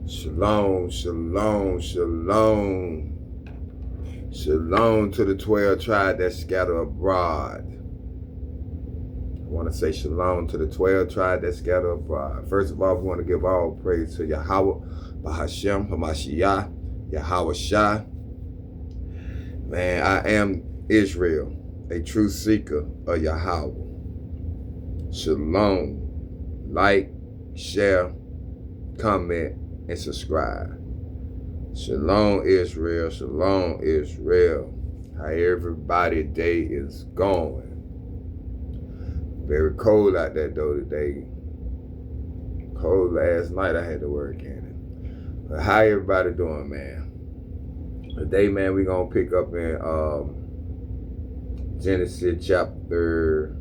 Shalom, shalom, shalom. Shalom to the 12 tribes that scatter abroad. I want to say shalom to the 12 tribes that scatter abroad. First of all, we want to give all praise to Yahweh, Bahashem, Hamashiach, Yahweh Shah. Man, I am Israel, a true seeker of Yahweh. Shalom. Like, share, comment, and subscribe. Shalom, Israel. Shalom, Israel. How everybody day is going. Very cold out there though today. Cold last night I had to work in it. But how everybody doing, man? Today, man, we gonna pick up in Genesis chapter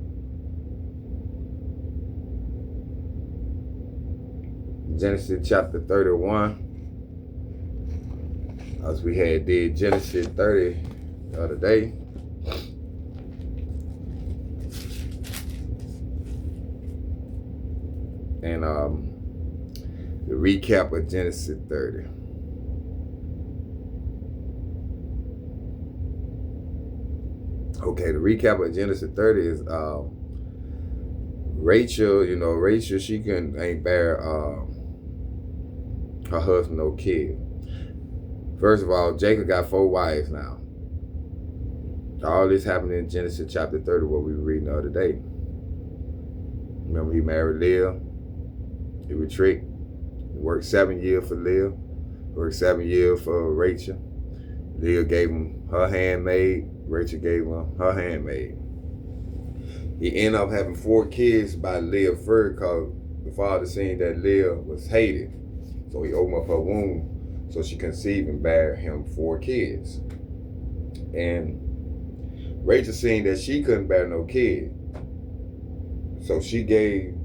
31. As we had did Genesis 30 the other day. And the recap of Genesis 30. Okay, the recap of Genesis 30 is Rachel, Rachel, she ain't bear her husband no kid. First of all, Jacob got 4 wives now. All this happened in Genesis chapter 30, what we were reading the other day. Remember, he married Leah. He was tricked. He worked 7 years for Leah. Worked 7 years for Rachel. Leah gave him her handmaid. Rachel gave him her handmaid. He ended up having 4 kids by Leah first because the father seen that Leah was hated. So he opened up her womb so she conceived and bare him 4 kids. And Rachel seen that she couldn't bear no kid. So she gave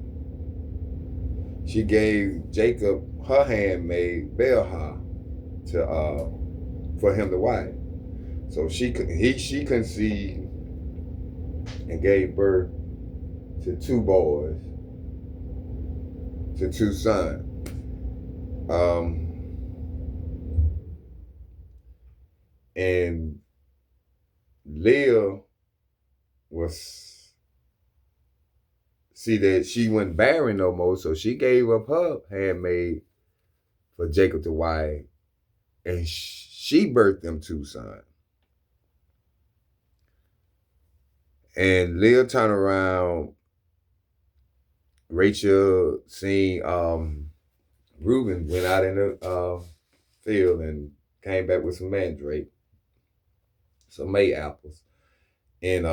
Jacob her handmaid Bilhah for him to wife. So she conceived and gave birth to 2 boys, to 2 sons. And Leah see that she wasn't bearing no more, so she gave up her handmaid for Jacob to wife, and she birthed them 2 sons. And Leah turned around. Rachel seen Reuben went out in the field and came back with some mandrake, some May apples, and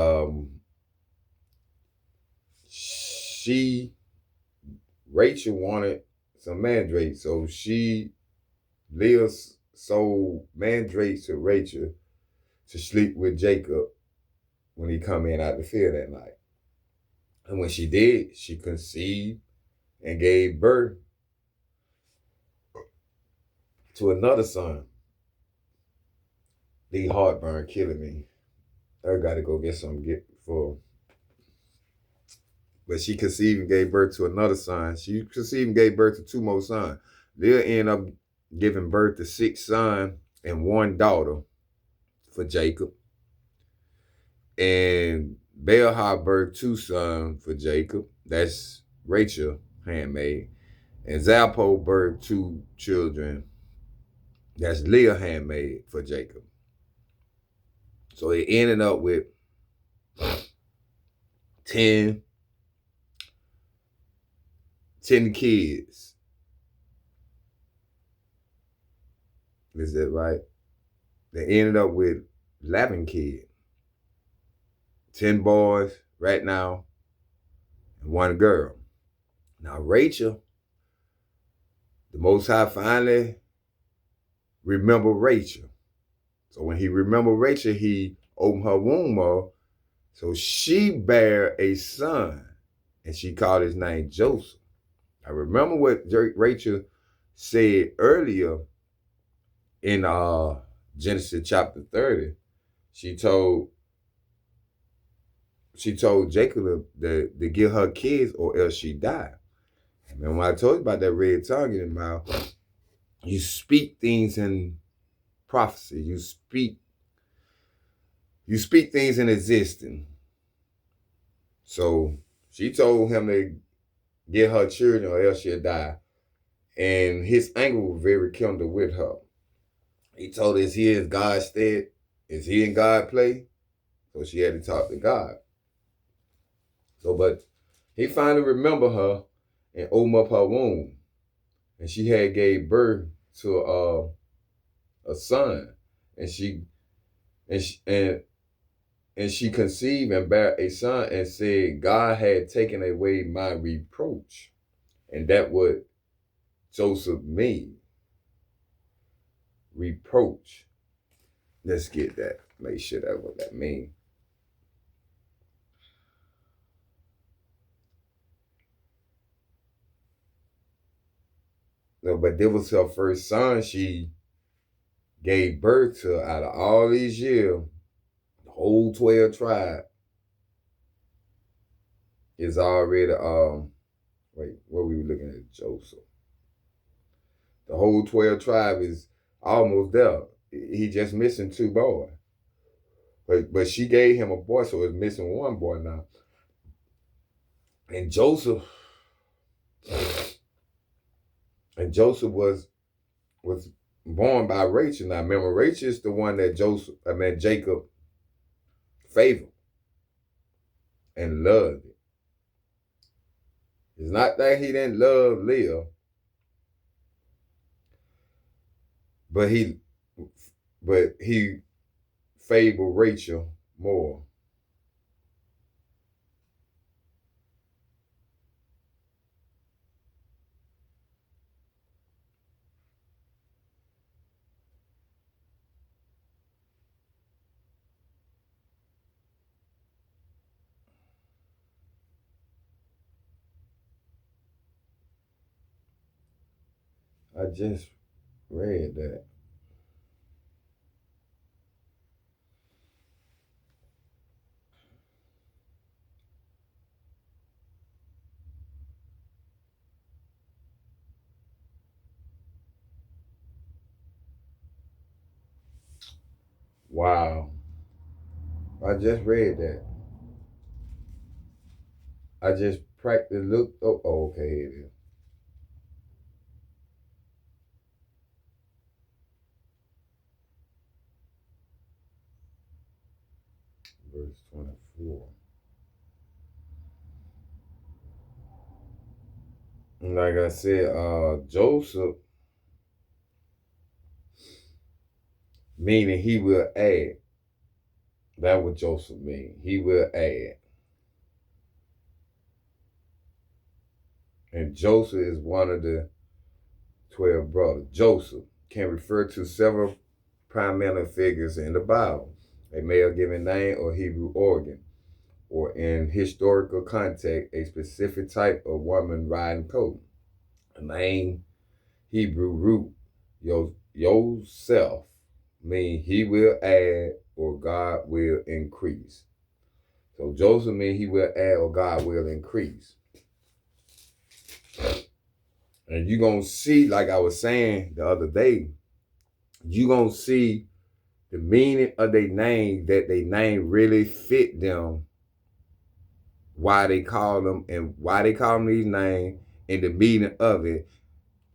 Rachel wanted some mandrake, so Leah sold mandrake to Rachel to sleep with Jacob when he come in out the field that night. And when she did, she conceived and gave birth to another son. The heartburn killing me. I gotta go get something for. But she conceived and gave birth to another son. She conceived and gave birth to 2 more sons. Leah ended up giving birth to 6 sons and 1 daughter for Jacob. And Bilhah birthed 2 sons for Jacob. That's Rachel, handmaid. And Zalpo birthed 2 children. That's Leah, handmaid, for Jacob. So it ended up with 10 kids. Is that right? They ended up with 11 kids. 10 boys right now and 1 girl. Now Rachel, the Most High finally remembered Rachel. So when he remembered Rachel, he opened her womb up. So she bare a son, and she called his name Joseph. I remember what Rachel said earlier in Genesis chapter 30. She told Jacob to give her kids or else she died. And when I told you about that red tongue in his mouth, You speak things in prophecy. You speak things in existence. So she told him to get her children or else she'll die. And his anger was very kindled with her. He told her, is he in God's stead? Is he in God play? So she had to talk to God. So, but he finally remembered her and opened up her womb. And she had gave birth to a son. And she and she, and she conceived and bare a son and said, God had taken away my reproach. And that what Joseph mean. Reproach. Let's get that. Make sure that's what that means. No, but this was her first son she gave birth to out of all these years. The whole 12 tribe is already wait, what we were looking at? Joseph. The whole 12 tribe is almost there. He just missing 2 boys. But she gave him a boy, so it's missing 1 boy now. And Joseph was born by Rachel. Now remember, Rachel is the one that Jacob favored and loved it. It's not that he didn't love Leah, but he favored Rachel more. I just read that. Wow. I just read that. I just practiced looked. Oh, okay, here it is. Verse 24. And like I said, Joseph, meaning he will add. That's what Joseph means. He will add. And Joseph is one of the 12 brothers. Joseph can refer to several primary figures in the Bible, a male given name or Hebrew organ, or in historical context, a specific type of woman riding coat. A name Hebrew root, yourself, mean he will add or God will increase. So Joseph mean he will add or God will increase. And you're going to see, like I was saying the other day, you're going to see the meaning of their name, that their name really fit them, why they call them and why they call them these names, and the meaning of it.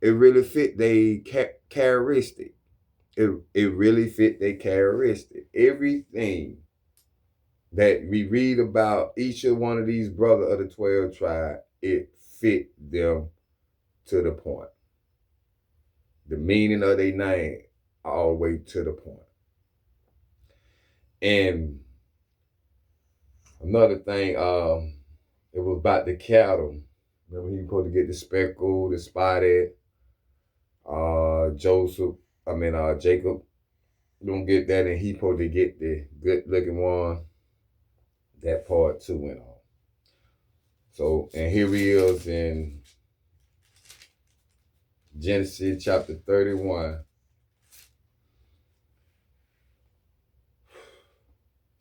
It really fit their characteristic. It really fit their characteristic. Everything that we read about each of one of these brothers of the 12 tribe, it fit them to the point. The meaning of their name all the way to the point. And another thing, it was about the cattle. Remember, he was supposed to get the speckled, the spotted. Jacob don't get that, and he supposed to get the good looking one. That part too went on. So, and here he is in Genesis chapter 31.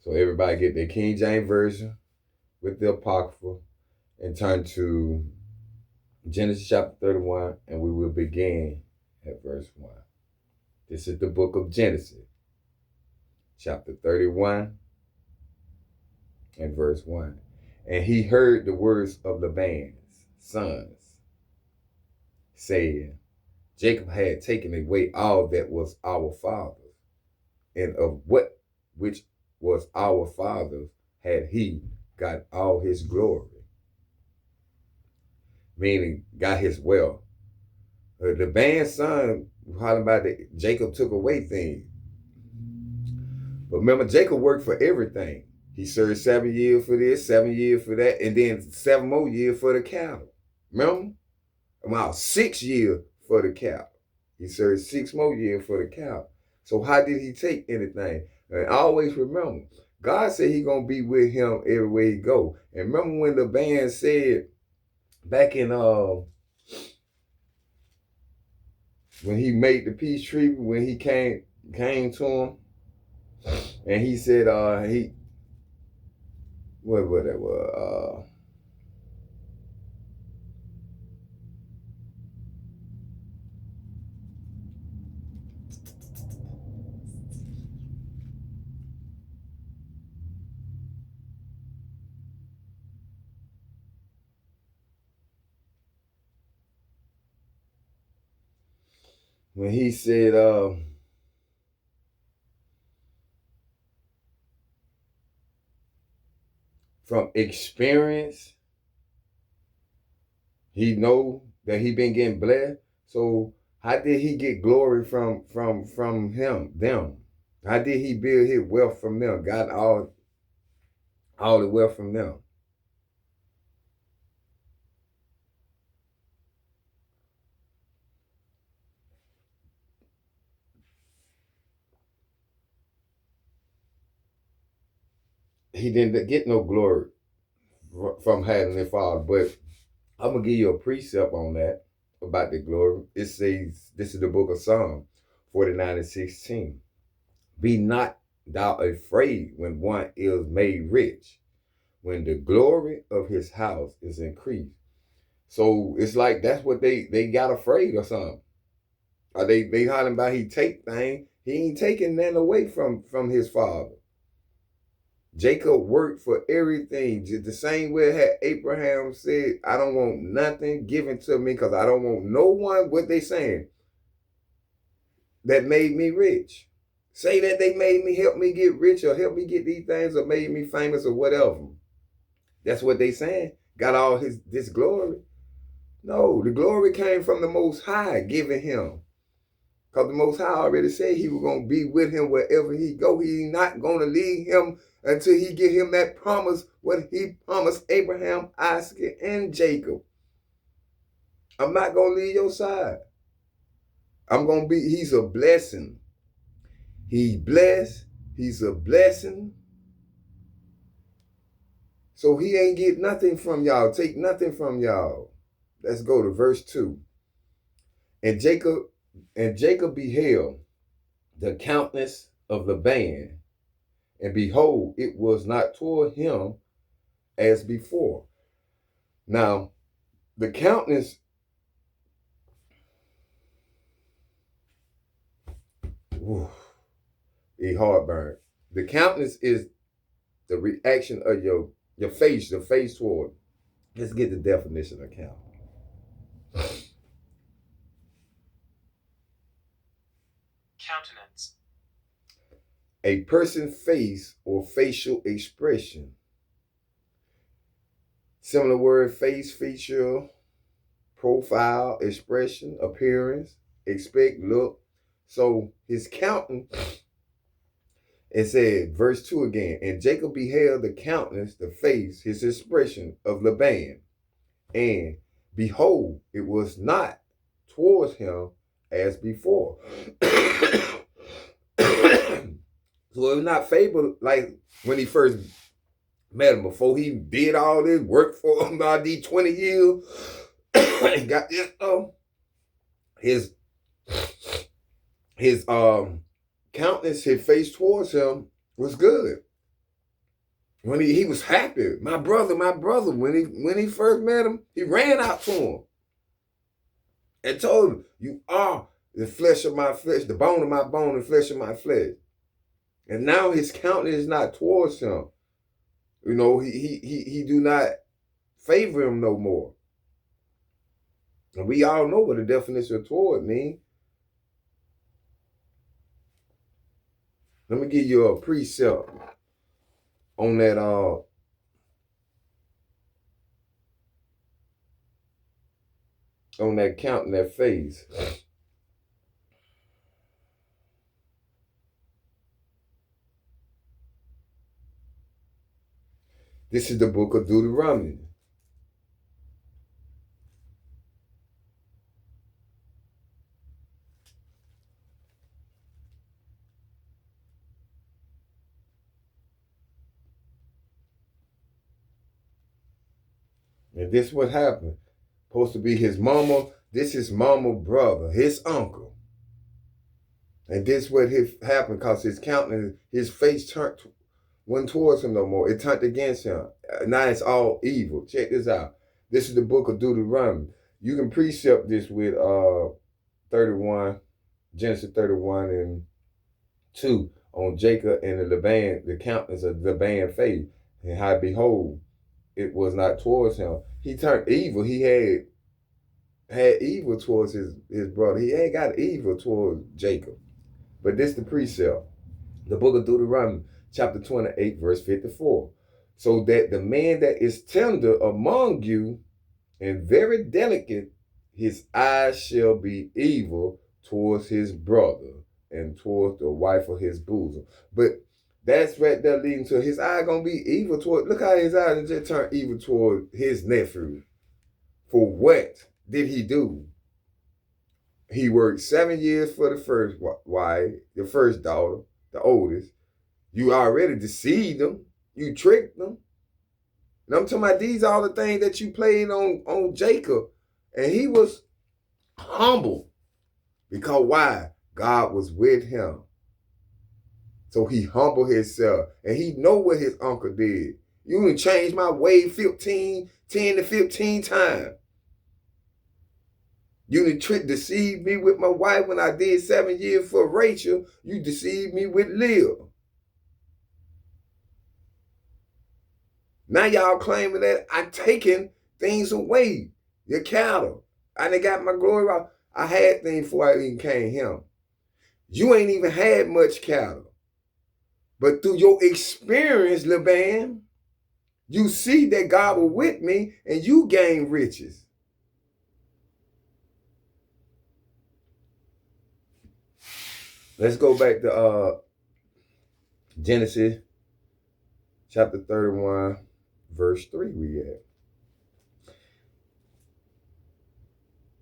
So everybody get their King James Version with the Apocrypha and turn to Genesis chapter 31, and we will begin at verse 1. This is the book of Genesis, chapter 31 and verse 1. And he heard the words of Laban's sons, saying, Jacob had taken away all that was our father's, and of what which was our father's had he got all his glory. Meaning, got his wealth. The band's son, talking about that Jacob took away things. But remember, Jacob worked for everything. He served 7 years for this, 7 years for that, and then 7 more years for the cattle. Remember? About 6 years for the cattle. He served 6 more years for the cattle. So how did he take anything? And always remember, God said he's going to be with him everywhere he go. And remember when the band said, back in, when he made the peace treaty, when he came to him, and he said, what that was, when he said, from experience, he know that he been getting blessed. So how did he get glory from them? How did he build his wealth from them? Got all the wealth from them. He didn't get no glory from having their father, but I'm going to give you a precept on that, about the glory. It says, this is the book of Psalms 49 and 16. Be not thou afraid when one is made rich, when the glory of his house is increased. So it's like that's what they got afraid or something. Or they hollering about he take things. He ain't taking nothing away from his father. Jacob worked for everything, just the same way had Abraham said, I don't want nothing given to me because I don't want no one, what they saying, that made me rich. Say that they made me, help me get rich or help me get these things or made me famous or whatever. That's what they saying. Got all this glory. No, the glory came from the Most High giving him. Because the Most High already said he was going to be with him wherever he go. He's not going to leave him until he give him that promise, what he promised Abraham, Isaac, and Jacob. I'm not going to leave your side. I'm going to be, he's a blessing. He's blessed. He's a blessing. So he ain't get nothing from y'all. Take nothing from y'all. Let's go to verse 2. And Jacob beheld the countenance of Laban, and behold, it was not toward him as before. Now, the countenance, a heartburn. The countenance is the reaction of your face, the face toward. Let's get the definition of countenance. Countenance. A person's face or facial expression. Similar word, face, feature, profile, expression, appearance, expect, look. So his countenance, it said, verse 2 again, and Jacob beheld the countenance, the face, his expression of Laban, and behold, it was not towards him as before. So it was not favorable like when he first met him, before he did all this work for him about these 20 years and got this his countenance, his face towards him was good. When he was happy. My brother, when he first met him, he ran out to him and told him, you are the flesh of my flesh, the bone of my bone, the flesh of my flesh. And now his countenance is not towards him. You know, he do not favor him no more. And we all know what the definition of toward means. Let me give you a precept on that counting that phase. This is the book of Deuteronomy. And this what happened. Supposed to be his mama. This is mama brother, his uncle. And this what happened because his countenance, his face turned wasn't towards him no more. It turned against him. Now it's all evil. Check this out. This is the book of Deuteronomy. You can precept this with 31, Genesis 31 and 2 on Jacob and the Laban, the countenance of Laban face, and how behold, it was not towards him. He turned evil. He had evil towards his brother. He had got evil towards Jacob. But this the precept. The book of Deuteronomy, chapter 28, verse 54. So that the man that is tender among you and very delicate, his eyes shall be evil towards his brother and towards the wife of his bosom. But that's right there leading to his eye gonna be evil toward. Look how his eyes just turned evil toward his nephew. For what did he do? He worked 7 years for the first wife, the first daughter, the oldest. You already deceived them. You tricked them. And I'm talking about these are all the things that you played on Jacob. And he was humble. Because why? God was with him. So he humbled himself. And he know what his uncle did. You done changed my way 10 to 15 times. You done deceived me with my wife when I did 7 years for Rachel. You deceived me with Leah. Now y'all claiming that I'm taking things away. Your cattle. I done got my glory out. I had things before I even came here. You ain't even had much cattle. But through your experience, Laban, you see that God was with me and you gain riches. Let's go back to Genesis chapter 31, verse 3 we at.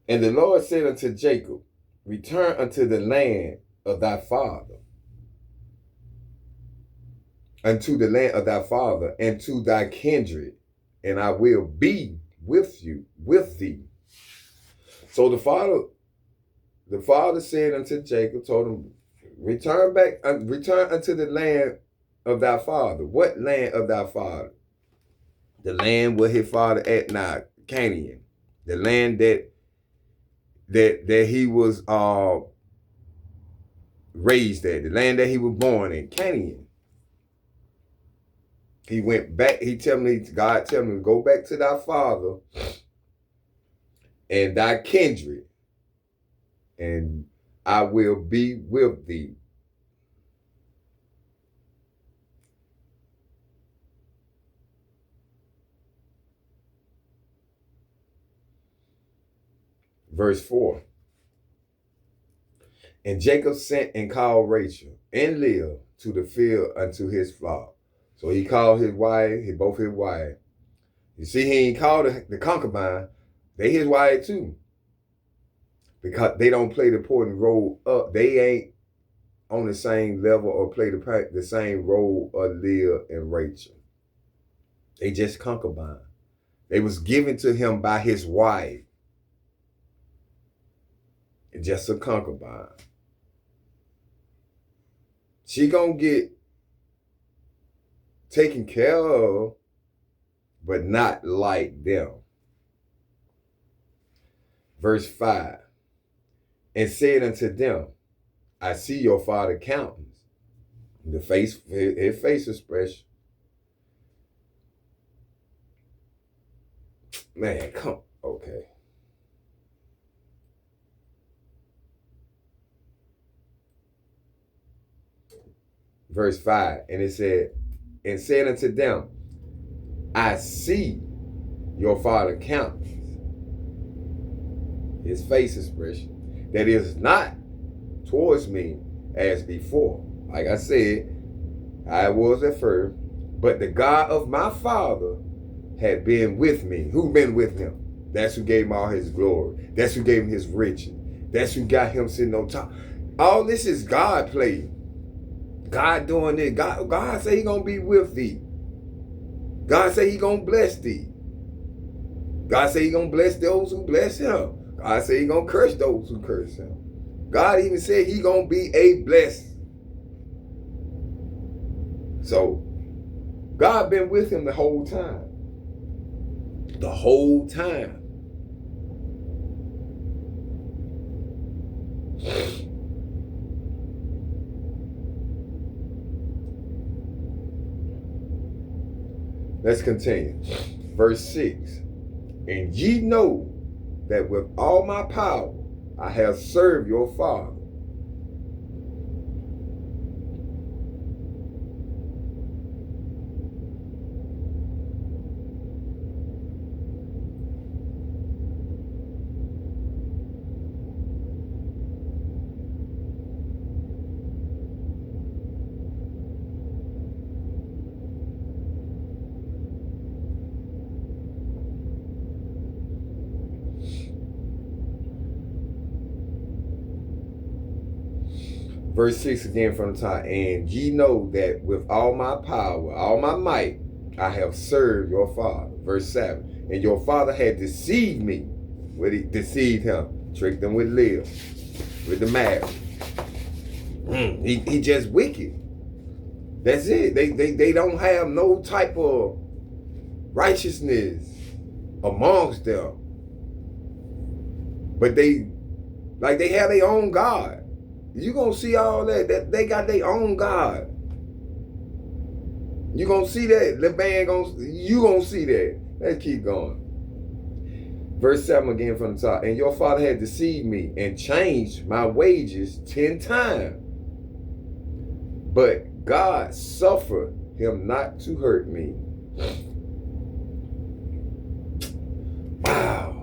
And the Lord said unto Jacob, return unto the land of thy father, unto the land of thy father, and to thy kindred, and I will be with thee. So the father said unto Jacob, told him, return unto the land of thy father. What land of thy father? The land where his father at now, Canaan. The land that he was raised at. The land that he was born in, Canaan. He went back. God tell me to go back to thy father and thy kindred, and I will be with thee. Verse 4. And Jacob sent and called Rachel and Leah to the field unto his flock. So he called his wife, both his wives. You see, he ain't called the concubine. They his wife too. Because they don't play the important role up. They ain't on the same level or play the same role of Leah and Rachel. They just concubine. They was given to him by his wife. Just a concubine. She gonna get taken care of, but not like them. Verse 5. and said unto them, I see your father countenance. The face, his face expression. Man, come, okay. Verse 5, and it said, and said unto them, I see your father countenance. His face expression. That is not towards me as before. Like I said, I was at first, but the God of my father had been with me. Who been with him? That's who gave him all his glory. That's who gave him his riches. That's who got him sitting on top. All this is God playing. God doing this. God say he gonna be with thee. God say he gonna bless thee. God say he gonna bless those who bless him. God say he gonna curse those who curse him. God even said he gonna be a blessing. So God been with him the whole time. The whole time. Let's continue. Verse 6. And ye know that with all my power I have served your father. Verse 6 again from the top. And ye know that with all my power, all my might, I have served your father. Verse 7. And your father had deceived me. What he deceived him? Tricked him with Leah, with the marriage. He just wicked. That's it. They don't have no type of righteousness amongst them. But they have their own God. You gonna see all that they got their own God. You gonna see that. You gonna see that. Let's keep going. Verse 7 again from the top. And your father had deceived me and changed my wages 10 times. But God suffered him not to hurt me. Wow.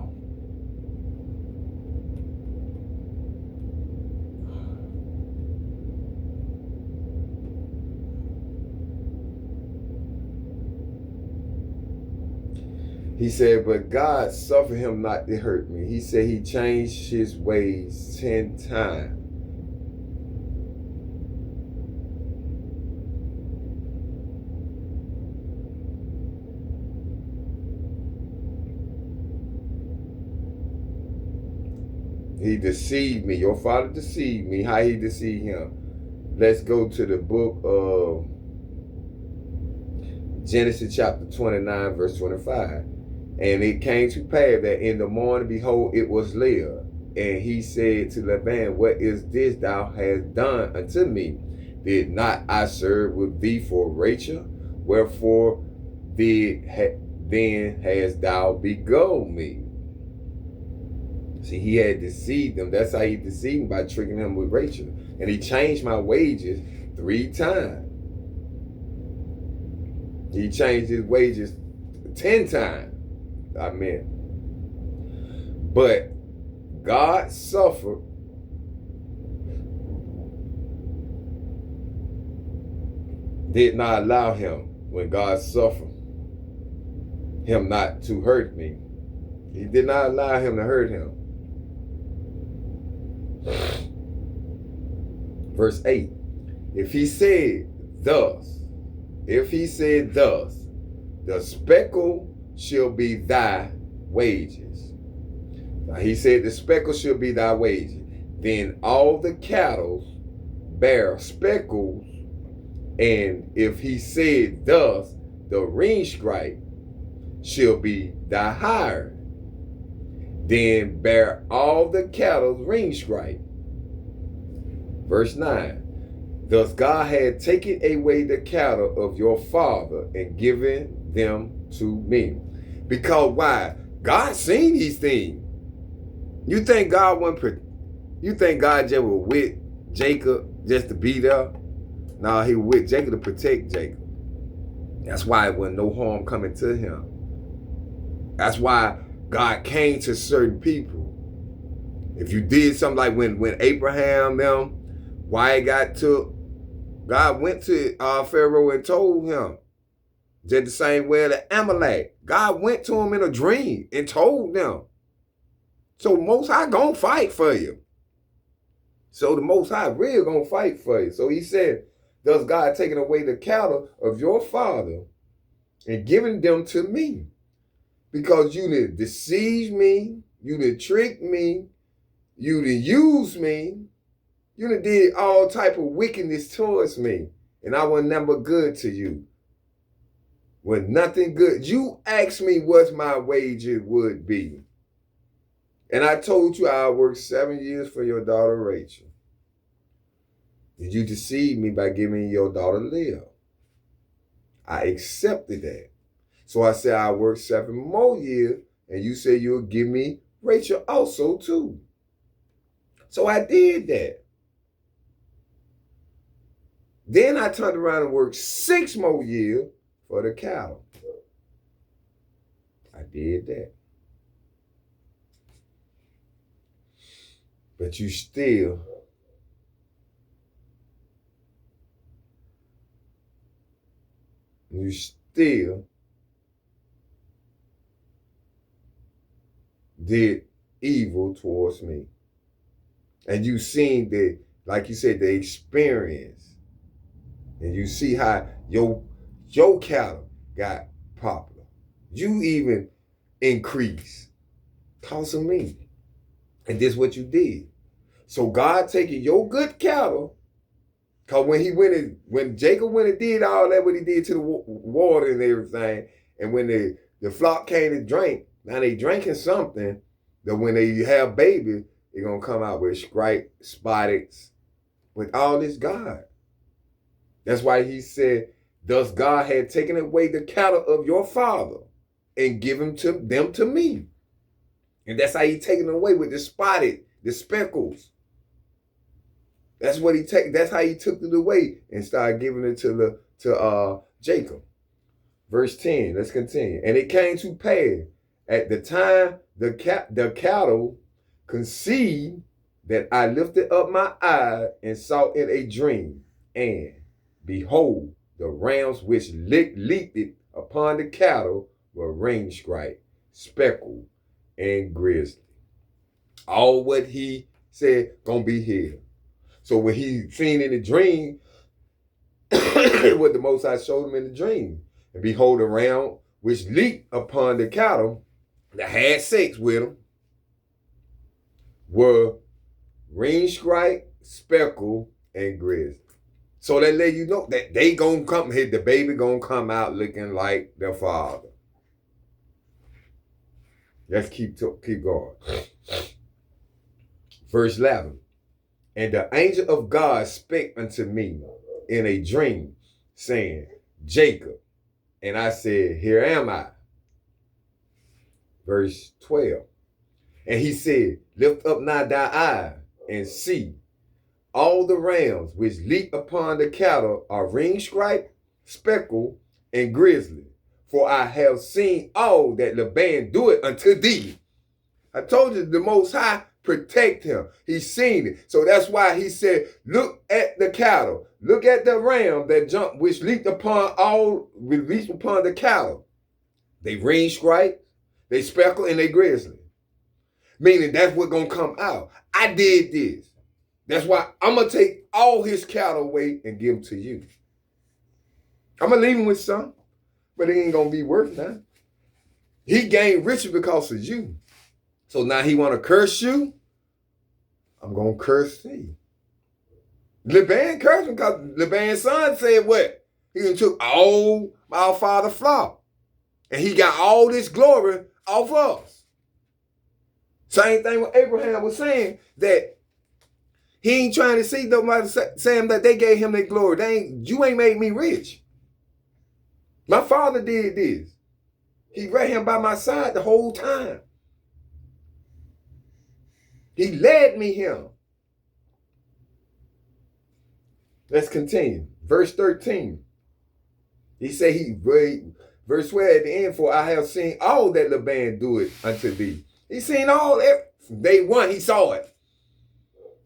He said, but God suffered him not to hurt me. He said he changed his ways 10 times. He deceived me. Your father deceived me. How he deceived him? Let's go to the book of Genesis chapter 29, verse 25. And it came to pass that in the morning, behold, it was Leah. And he said to Laban, what is this thou hast done unto me? Did not I serve with thee for Rachel? Wherefore then hast thou beguiled me? See, he had deceived them. That's how he deceived him, by tricking him with Rachel. And he changed my wages 3 times. He changed his wages 10 times. But God suffered did not allow him, when God suffered him not to hurt me. He did not allow him to hurt him. Verse 8. If he said thus, the speckle shall be thy wages. Now he said the speckle shall be thy wages. Then all the cattle bear speckles. And if he said thus, the ring stripe shall be thy hire. then bear all the cattle's ringstripe. Verse 9. Thus God had taken away the cattle of your father and given them to me. Because why? God seen these things. You think God just was with Jacob just to be there? No, he was with Jacob to protect Jacob. That's why it wasn't no harm coming to him. That's why God came to certain people. If you did something like when Abraham why it got took, God went to Pharaoh and told him. Just the same way that Amalek. God went to him in a dream and told them. So Most High gonna fight for you. So the Most High really gonna fight for you. So he said, thus God taking away the cattle of your father and giving them to me. Because you done deceived me, you done tricked me, you done used me, you done did all type of wickedness towards me, and I was never good to you. When nothing good, you asked me what my wages would be. And I told you I worked 7 years for your daughter Rachel. And you deceived me by giving your daughter Leah. I accepted that. So I said I worked 7 more years, and you said you'll give me Rachel also too. So I did that. Then I turned around and worked 6 more years for the cattle. I did that. But you still did evil towards me. And you seen the, like you said, the experience. And you see how your cattle got popular. You even increased because of me. And this is what you did. So God taking your good cattle, because when Jacob went and did all that, what he did to the water and everything, and when the flock came to drink, now they drinking something that when they have babies, they're going to come out with stripe, spots, with all this God. That's why he said, thus God had taken away the cattle of your father and given them to me. And that's how he taken away with the spotted, the speckles. That's how he took it away and started giving it to Jacob. Verse 10, let's continue. And it came to pass at the time the cattle conceived that I lifted up my eye and saw in a dream, and behold, the rams which leaped upon the cattle were ringstripe, speckled, and grizzly. All what he said gonna be here. So when he seen in the dream, what the Most High showed him in the dream, and behold, the ram which leaped upon the cattle that had sex with them were ringstripe, speckled, and grizzly. So that let you know that they gonna come here, the baby gonna come out looking like their father. Let's keep going. Verse 11. And the angel of God spake unto me in a dream, saying, Jacob. And I said, here am I. Verse 12. And he said, lift up now thy eye and see. All the rams which leap upon the cattle are ringstripe, speckled, and grizzly. For I have seen all that Laban doeth unto thee. I told you the Most High protect him. He's seen it. So that's why he said, look at the cattle. Look at the ram that jumped, which leaped upon the cattle. They ringstripe, they speckle, and they grizzly. Meaning that's what's going to come out. I did this. That's why I'm going to take all his cattle away and give them to you. I'm going to leave him with some, but it ain't going to be worth that. He gained riches because of you. So now he want to curse you. I'm going to curse thee. Laban cursed him because Laban's son said what? He done took all our father's flock. And he got all this glory off us. Same thing with Abraham was saying, that he ain't trying to see nobody saying that they gave him their glory. You ain't made me rich. My father did this. He right here by my side the whole time. He led me here. Let's continue. Verse 13. He said verse 12 at the end, for I have seen all that Laban do it unto thee. He seen all that. Day one, he saw it.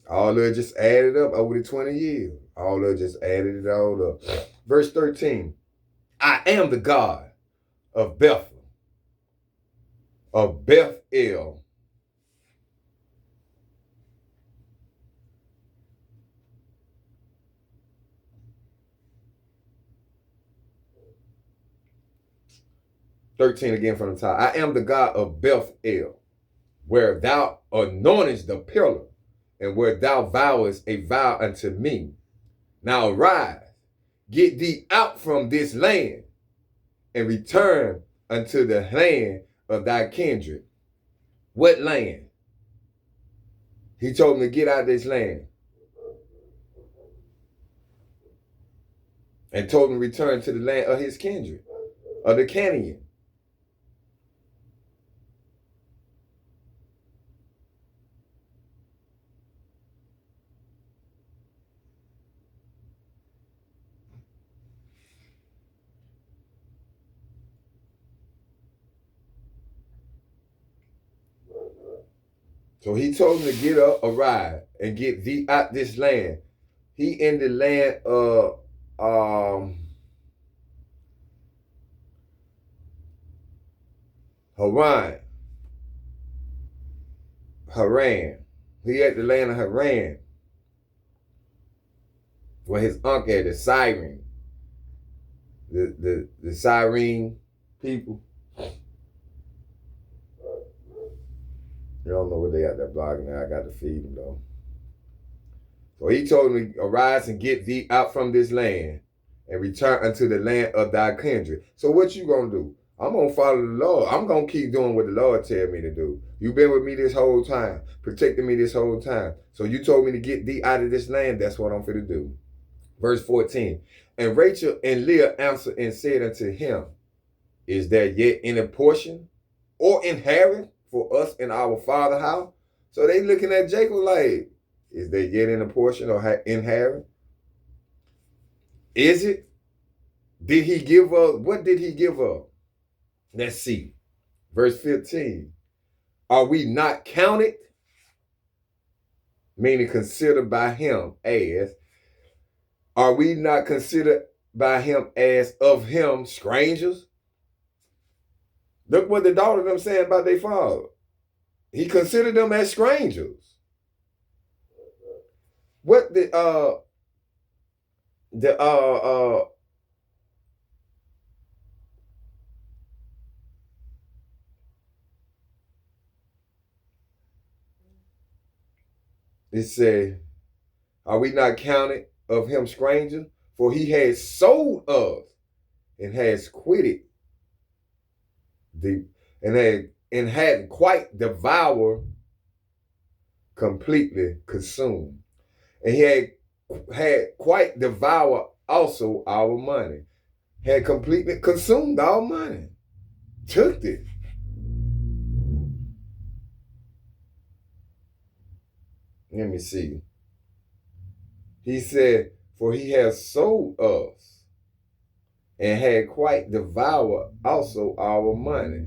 All of it just added up over the 20 years. All of it just added it all up. Verse 13. I am the God of Bethel, of Bethel. (13) again from the top. I am the God of Bethel, where thou anointest the pillar, and where thou vowest a vow unto me. Now arise, get thee out from this land, and return unto the land of thy kindred. What land? He told him to get out of this land. And told him to return to the land of his kindred, of the Canaanites. So he told him to get up, arise, and get thee out this land. He in the land of Haran. He at the land of Haran, where his uncle had the Syrian, the Syrian people. You don't know what they got that blogging now. I got to feed them though. So he told me, arise and get thee out from this land and return unto the land of thy kindred. So what you gonna do? I'm gonna follow the Lord. I'm gonna keep doing what the Lord tell me to do. You've been with me this whole time, protecting me this whole time. So you told me to get thee out of this land. That's what I'm finna do. Verse 14. And Rachel and Leah answered and said unto him, is there yet any portion or inheritance for us in our father's house? So they looking at Jacob like, is there yet any portion or inheritance? Is it? Did he give up? What did he give up? Let's see. Verse 15. Are we not counted? Meaning considered by him as. Are we not considered by him as of him strangers? Look what the daughter of them saying about their father. He considered them as strangers. What it said, are we not counted of him strangers? For he has sold us and has quitted and had quite devoured, completely consumed. And he had quite devoured also our money. Had completely consumed our money. Took it. Let me see. He said, for he has sold us and had quite devoured also our money.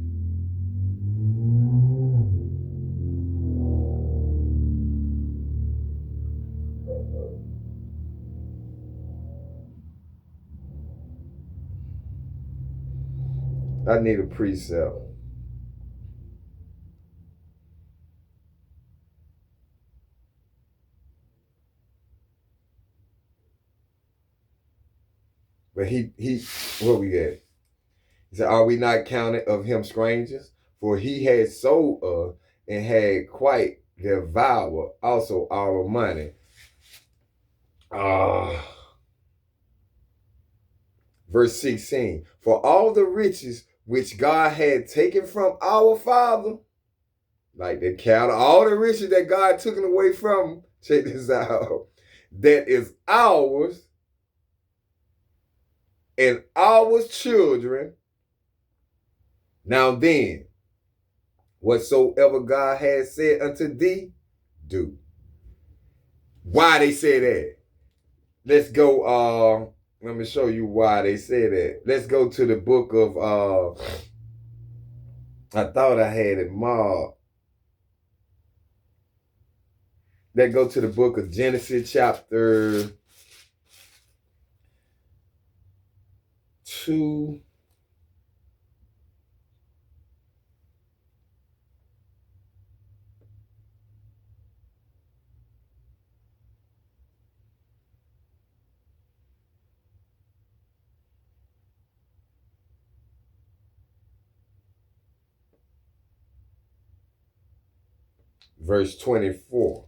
I need a precept. But he what we got? He said, are we not counted of him strangers? For he had sold us and had quite devoured also our money. Verse 16. For all the riches which God had taken from our father, like the cattle, all the riches that God took away from him, check this out, that is ours and our children. Now then, whatsoever God has said unto thee, do. Why they say that? Let's go, let me show you why they say that. Let's go to the book of, I thought I had it marked. Let's go to the book of Genesis chapter 2. Verse 24,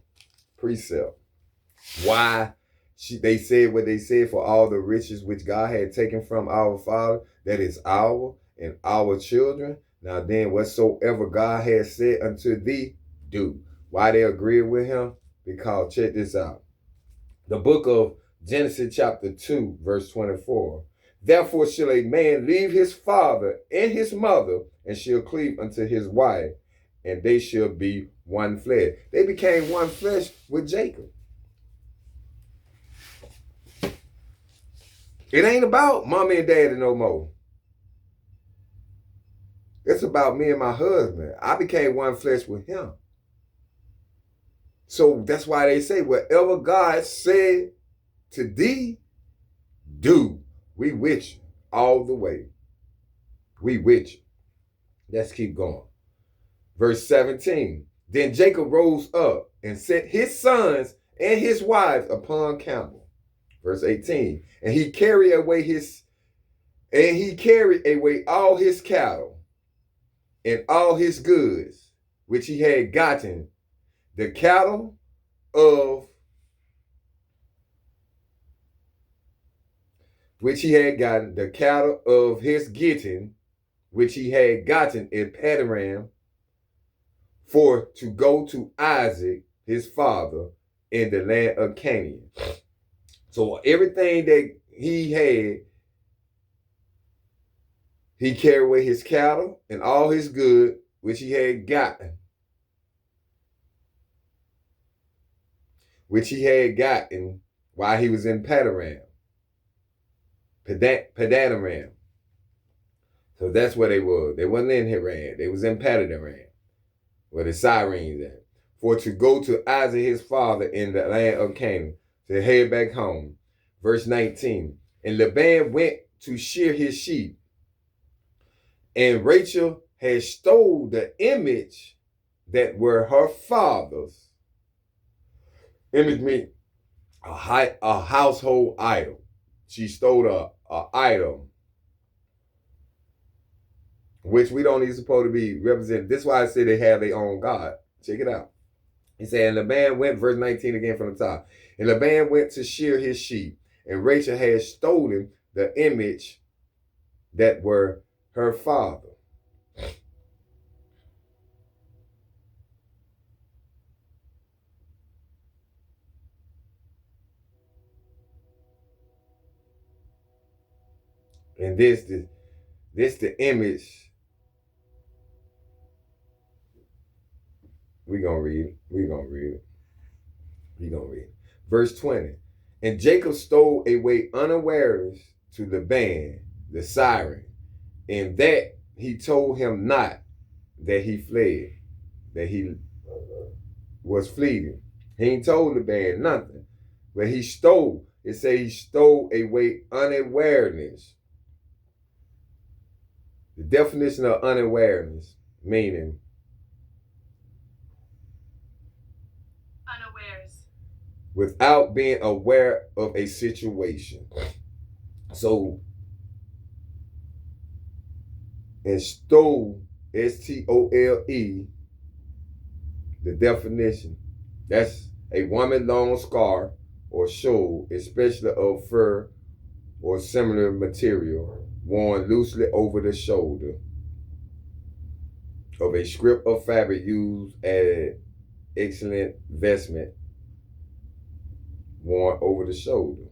precept. Why they said what they said, for all the riches which God had taken from our father, that is our and our children. Now then, whatsoever God has said unto thee, do. Why they agreed with him? Because check this out. The book of Genesis chapter 2, verse 24. Therefore shall a man leave his father and his mother, and shall cleave unto his wife, and they shall be one flesh. They became one flesh with Jacob. It ain't about mommy and daddy no more. It's about me and my husband. I became one flesh with him. So that's why they say, whatever God said to thee, do. We with you all the way. We with you. Let's keep going. Verse 17. Then Jacob rose up and set his sons and his wives upon camel. Verse 18. And he carried away all his cattle and all his goods, which he had gotten, the cattle of which he had gotten, the cattle of his getting, which he had gotten in Paddan, for to go to Isaac his father in the land of Canaan. So everything that he had, he carried away his cattle and all his good, which he had gotten. Which he had gotten while he was in Paddan. So that's where they were. They wasn't in Haran. They was in Paddan, where the Syrenes at. For to go to Isaac his father in the land of Canaan, to head back home. Verse 19. And Laban went to shear his sheep, and Rachel had stole the image that were her father's. Image means a household idol. She stole a idol, which we don't even supposed to be represented. This is why I say they have their own God. Check it out. He said, and Laban went, verse 19 again from the top. And Laban went to shear his sheep, and Rachel had stolen the image that were her father. And this the image. We're going to read it. Verse 20. And Jacob stole away unawares to Laban, the Syrian, and that he told him not, that he fled, that he was fleeing. He ain't told Laban nothing. But he stole. It say he stole away unawareness. The definition of unawareness, meaning unawares, without being aware of a situation. So, and stole, S-T-O-L-E, the definition, that's a woman-long scarf or shawl, especially of fur or similar material, worn loosely over the shoulder of a strip of fabric used as excellent vestment worn over the shoulder.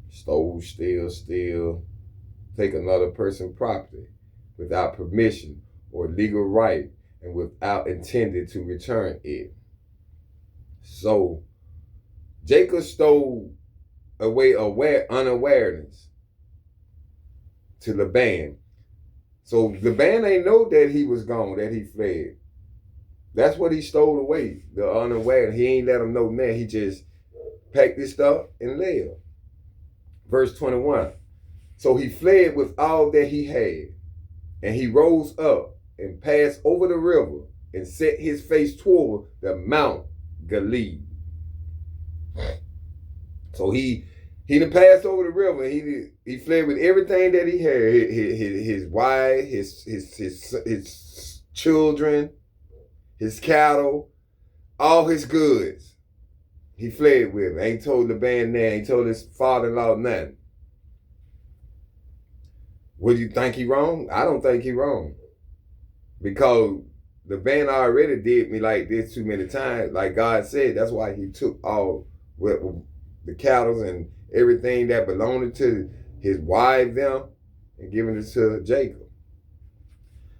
Stole, steal, take another person's property without permission or legal right and without intending to return it. So Jacob stole away unawareness to Laban. So Laban ain't know that he was gone, that he fled. That's what he stole away, the unawareness. He ain't let him know that. He just packed his stuff and left. Verse 21. So he fled with all that he had, and he rose up and passed over the river and set his face toward the Mount Gilead. So he done passed over the river. He fled with everything that he had, his wife, his children, his cattle, all his goods. He fled with him. Ain't told the band nothing. Ain't told his father-in-law nothing. Would you think he wrong? I don't think he wrong. Because the band already did me like this too many times. Like God said, that's why he took all the cattle and everything that belonged to his wife, them, and giving it to Jacob.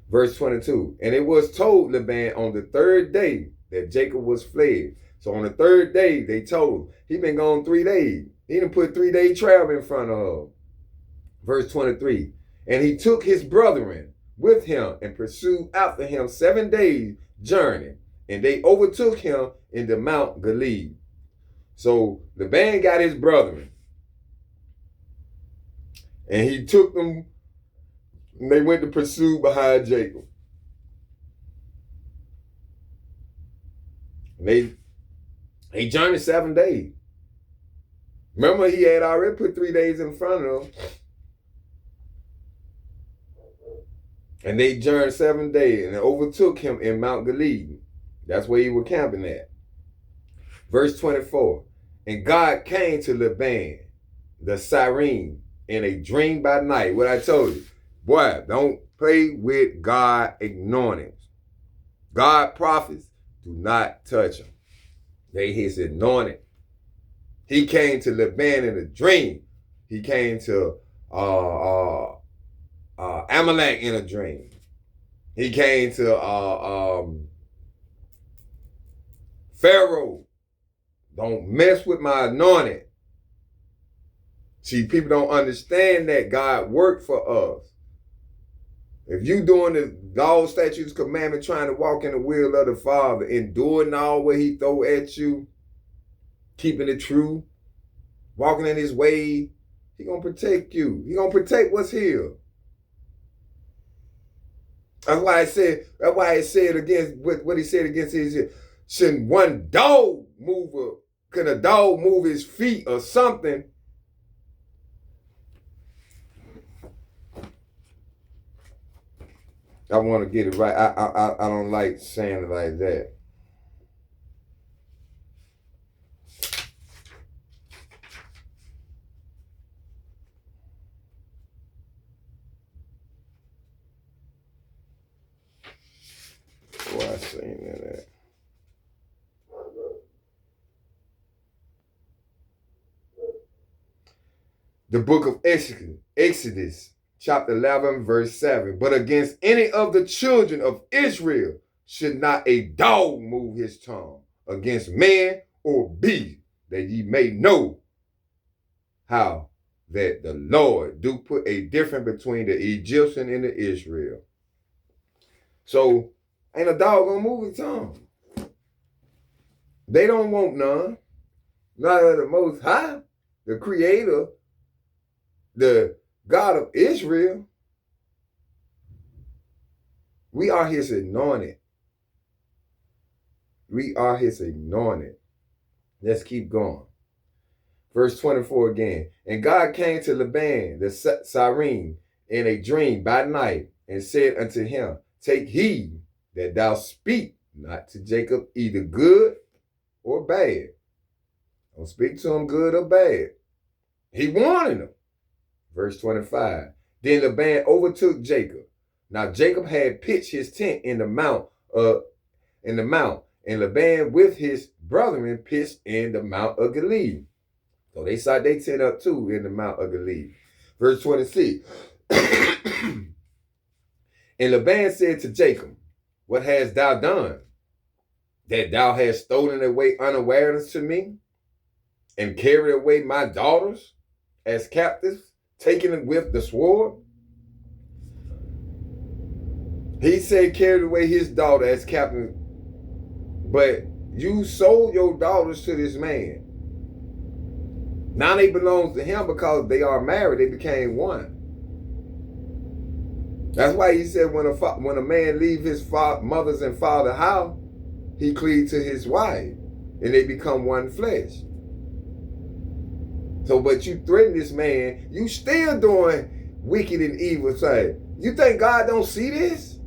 Verse 22. And it was told Laban on the third day that Jacob was fled. So on the third day, they told him, he been gone 3 days. He done put 3 day travel in front of him. Verse 23. And he took his brethren with him and pursued after him 7 days' journey. And they overtook him in the Mount Gilead. So Laban got his brethren. And he took them, and they went to pursue behind Jacob. And they journeyed 7 days. Remember, he had already put 3 days in front of them. And they journeyed 7 days and overtook him in Mount Gilead. That's where he was camping at. Verse 24. And God came to Laban, the Syrian, in a dream by night. What I told you. Boy, don't play with God ignoring. God prophets, do not touch them. They his anointed. He came to Laban in a dream. He came to Amalek in a dream. He came to Pharaoh. Don't mess with my anointed. See, people don't understand that God worked for us. If you doing the law, statutes, commandments, trying to walk in the will of the Father, enduring all what he throw at you, keeping it true, walking in his way, he gonna protect you. He gonna protect what's here. That's why it said against what he said against his, shouldn't one dog can a dog move his feet or something? I want to get it right. I don't like saying it like that. Why I saying that? The book of Exodus, chapter 11, verse 7. But against any of the children of Israel should not a dog move his tongue against man or beast, that ye may know how that the Lord do put a difference between the Egyptian and the Israel. So ain't a dog gonna move his tongue. They don't want none. Not of the Most High, the Creator, the God of Israel. We are his anointed. We are his anointed. Let's keep going. Verse 24 again. And God came to Laban, the Syrian, in a dream by night, and said unto him, take heed that thou speak not to Jacob either good or bad. Don't speak to him good or bad. He warned him. Verse 25. Then Laban overtook Jacob Now Jacob had pitched his tent in the mount, and Laban with his brethren pitched in the Mount of Gilead. So they set their tent up too in the Mount of Gilead. Verse 26. And Laban said to Jacob, what hast thou done? That thou hast stolen away unawares to me, and carried away my daughters as captives, taken them with the sword? He said carried away his daughter as captive, but you sold your daughters to this man. Now they belong to him because they are married. They became one. That's why he said when a man leave his mother's and father's house, he cleaves to his wife, and they become one flesh. So, but you threaten this man, you still doing wicked and evil things. You think God don't see this?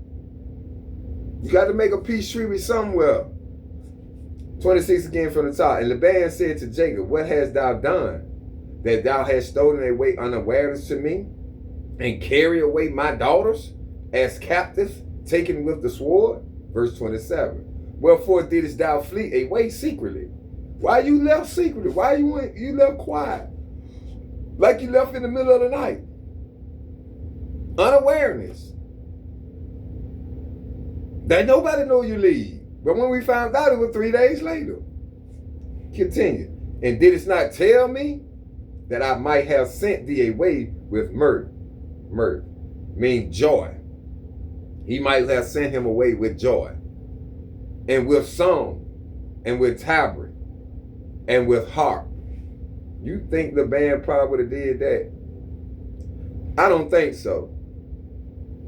You got to make a peace treaty somewhere. 26 again from the top. And Laban said to Jacob, what hast thou done? That thou hast stolen away unawares to me, and carry away my daughters as captives, taken with the sword? Verse 27. Wherefore didst thou flee away secretly? Why you left secretly? Why you left quiet? Like you left in the middle of the night. Unawareness. That nobody know you leave. But when we found out, it was 3 days later. Continue. And didst not tell me that I might have sent thee away with mirth? Mirth means joy. He might have sent him away with joy, and with song, and with tabret, and with harp. You think the band probably would have did that? I don't think so.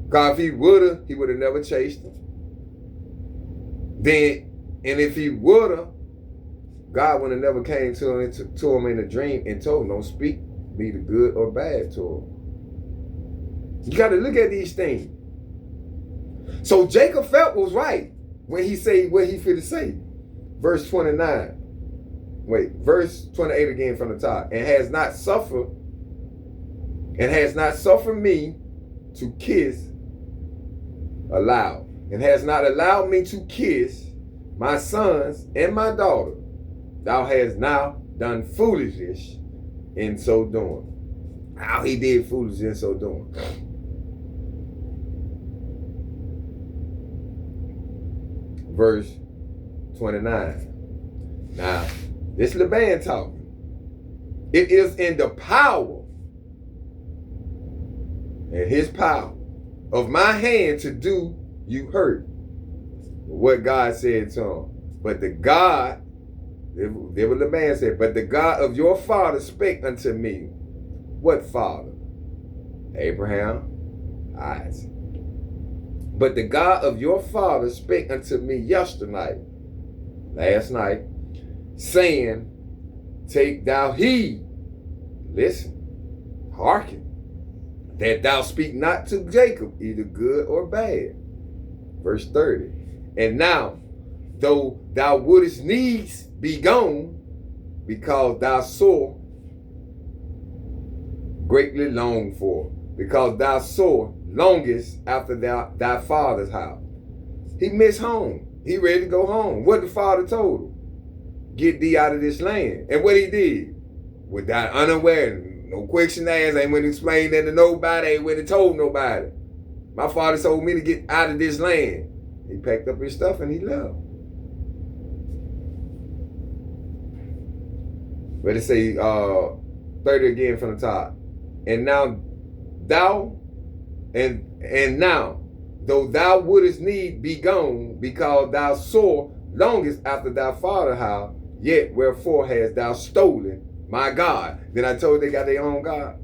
God, if he would have never chased him. Then, and if he would have, God would have never came to him in a dream and told him, don't speak neither good or bad to him. You got to look at these things. So Jacob felt was right when he said what he finna say. Verse 29. Wait, verse 28 again from the top. And has not suffered me to kiss aloud. And has not allowed me to kiss my sons and my daughter. Thou hast now done foolishness in so doing. How he did foolishness in so doing. Verse 29. Now, this Laban talking. It is in the power, and his power, of my hand to do you hurt. What God said to him. But the God, there was Laban said, but the God of your father spake unto me. What father? Abraham, Isaac. But the God of your father spake unto me last night, saying, take thou heed, listen, hearken, that thou speak not to Jacob, either good or bad. Verse 30. And now, though thou wouldest needs be gone, because thou sore greatly longed for, because thou sore longest after thy father's house. He missed home. He ready to go home. What the father told him? Get thee out of this land. And what he did? Without unaware, no question asked, ain't when he explained that to nobody, ain't when he told nobody. My father told me to get out of this land. He packed up his stuff and he left. But it say 30 again from the top. And now thou, and now, though thou wouldest need be gone, because thou sore longest after thy father's house, yet wherefore hast thou stolen my God? Then I told they got their own God.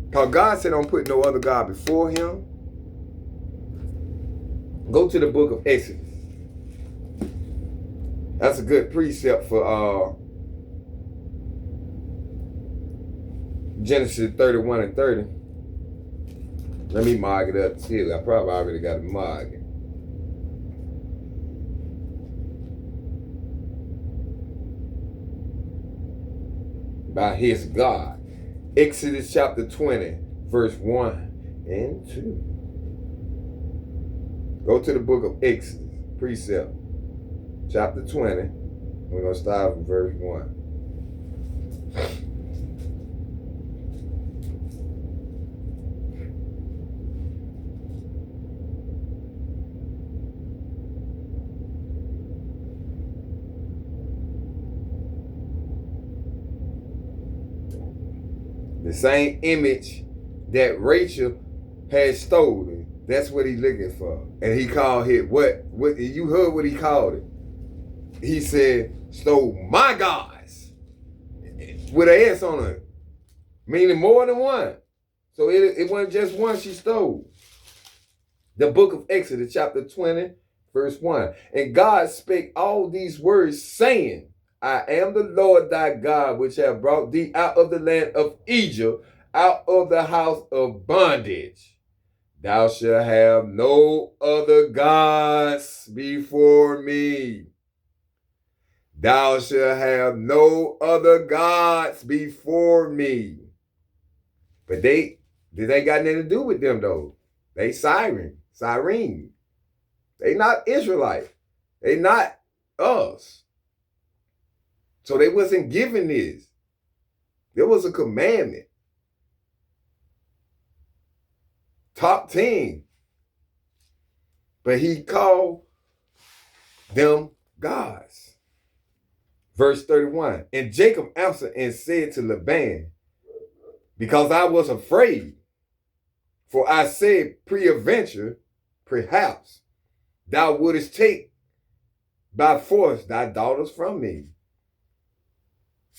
Because God said don't put no other God before him. Go to the book of Exodus. That's a good precept for Genesis 31 and 30. Let me mark it up too. I probably already got it marked. By his God. Exodus chapter 20, verse 1 and 2. Go to the book of Exodus, precept, chapter 20. We're going to start from verse 1. The same image that Rachel had stolen, that's what he's looking for. And he called it, what you heard what he called it. He said, stole my gods. With an S on it. Meaning more than one. So it wasn't just one she stole. The book of Exodus, chapter 20, verse 1. And God spake all these words, saying, I am the Lord thy God, which have brought thee out of the land of Egypt, out of the house of bondage. Thou shalt have no other gods before me. Thou shalt have no other gods before me. But this ain't got nothing to do with them, though. They Cyrene. They not Israelite. They not us. So they wasn't given this. There was a commandment. Top 10. But he called them gods. Verse 31. And Jacob answered and said to Laban, because I was afraid, for I said, peradventure, perhaps, thou wouldest take by force thy daughters from me.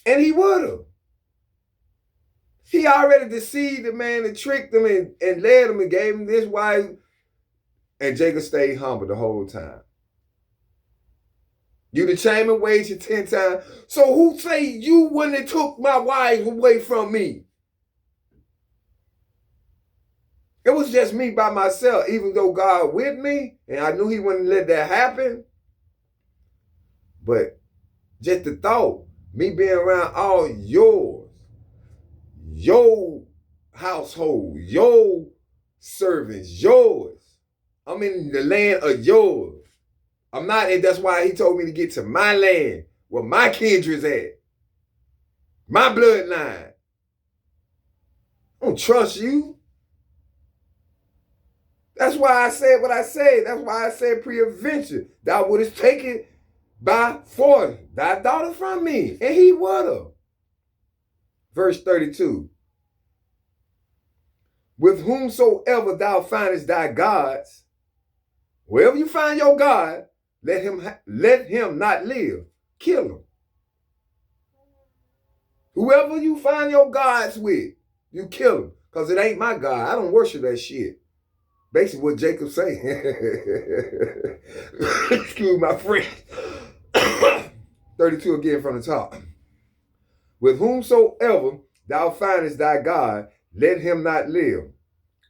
And he would have. He already deceived the man and tricked him and led him and gave him this wife. And Jacob stayed humble the whole time. You the chain and waged 10 times. So who say you wouldn't have took my wife away from me? It was just me by myself, even though God with me, and I knew he wouldn't let that happen. But just the thought, me being around all yours, your household, your servants, yours. I'm in the land of yours. I'm not, and that's why he told me to get to my land, where my kindred's at. My bloodline. I don't trust you. That's why I said what I said. That's why I said peradventure. Thou wouldest take it by force, thy daughter from me. And he would have. Verse 32. With whomsoever thou findest thy gods, wherever you find your God, let him not live. Kill him. Whoever you find your gods with, you kill him. Because it ain't my God. I don't worship that shit. Basically what Jacob saying. Excuse my friend. 32 again from the top. With whomsoever thou findest thy God, let him not live.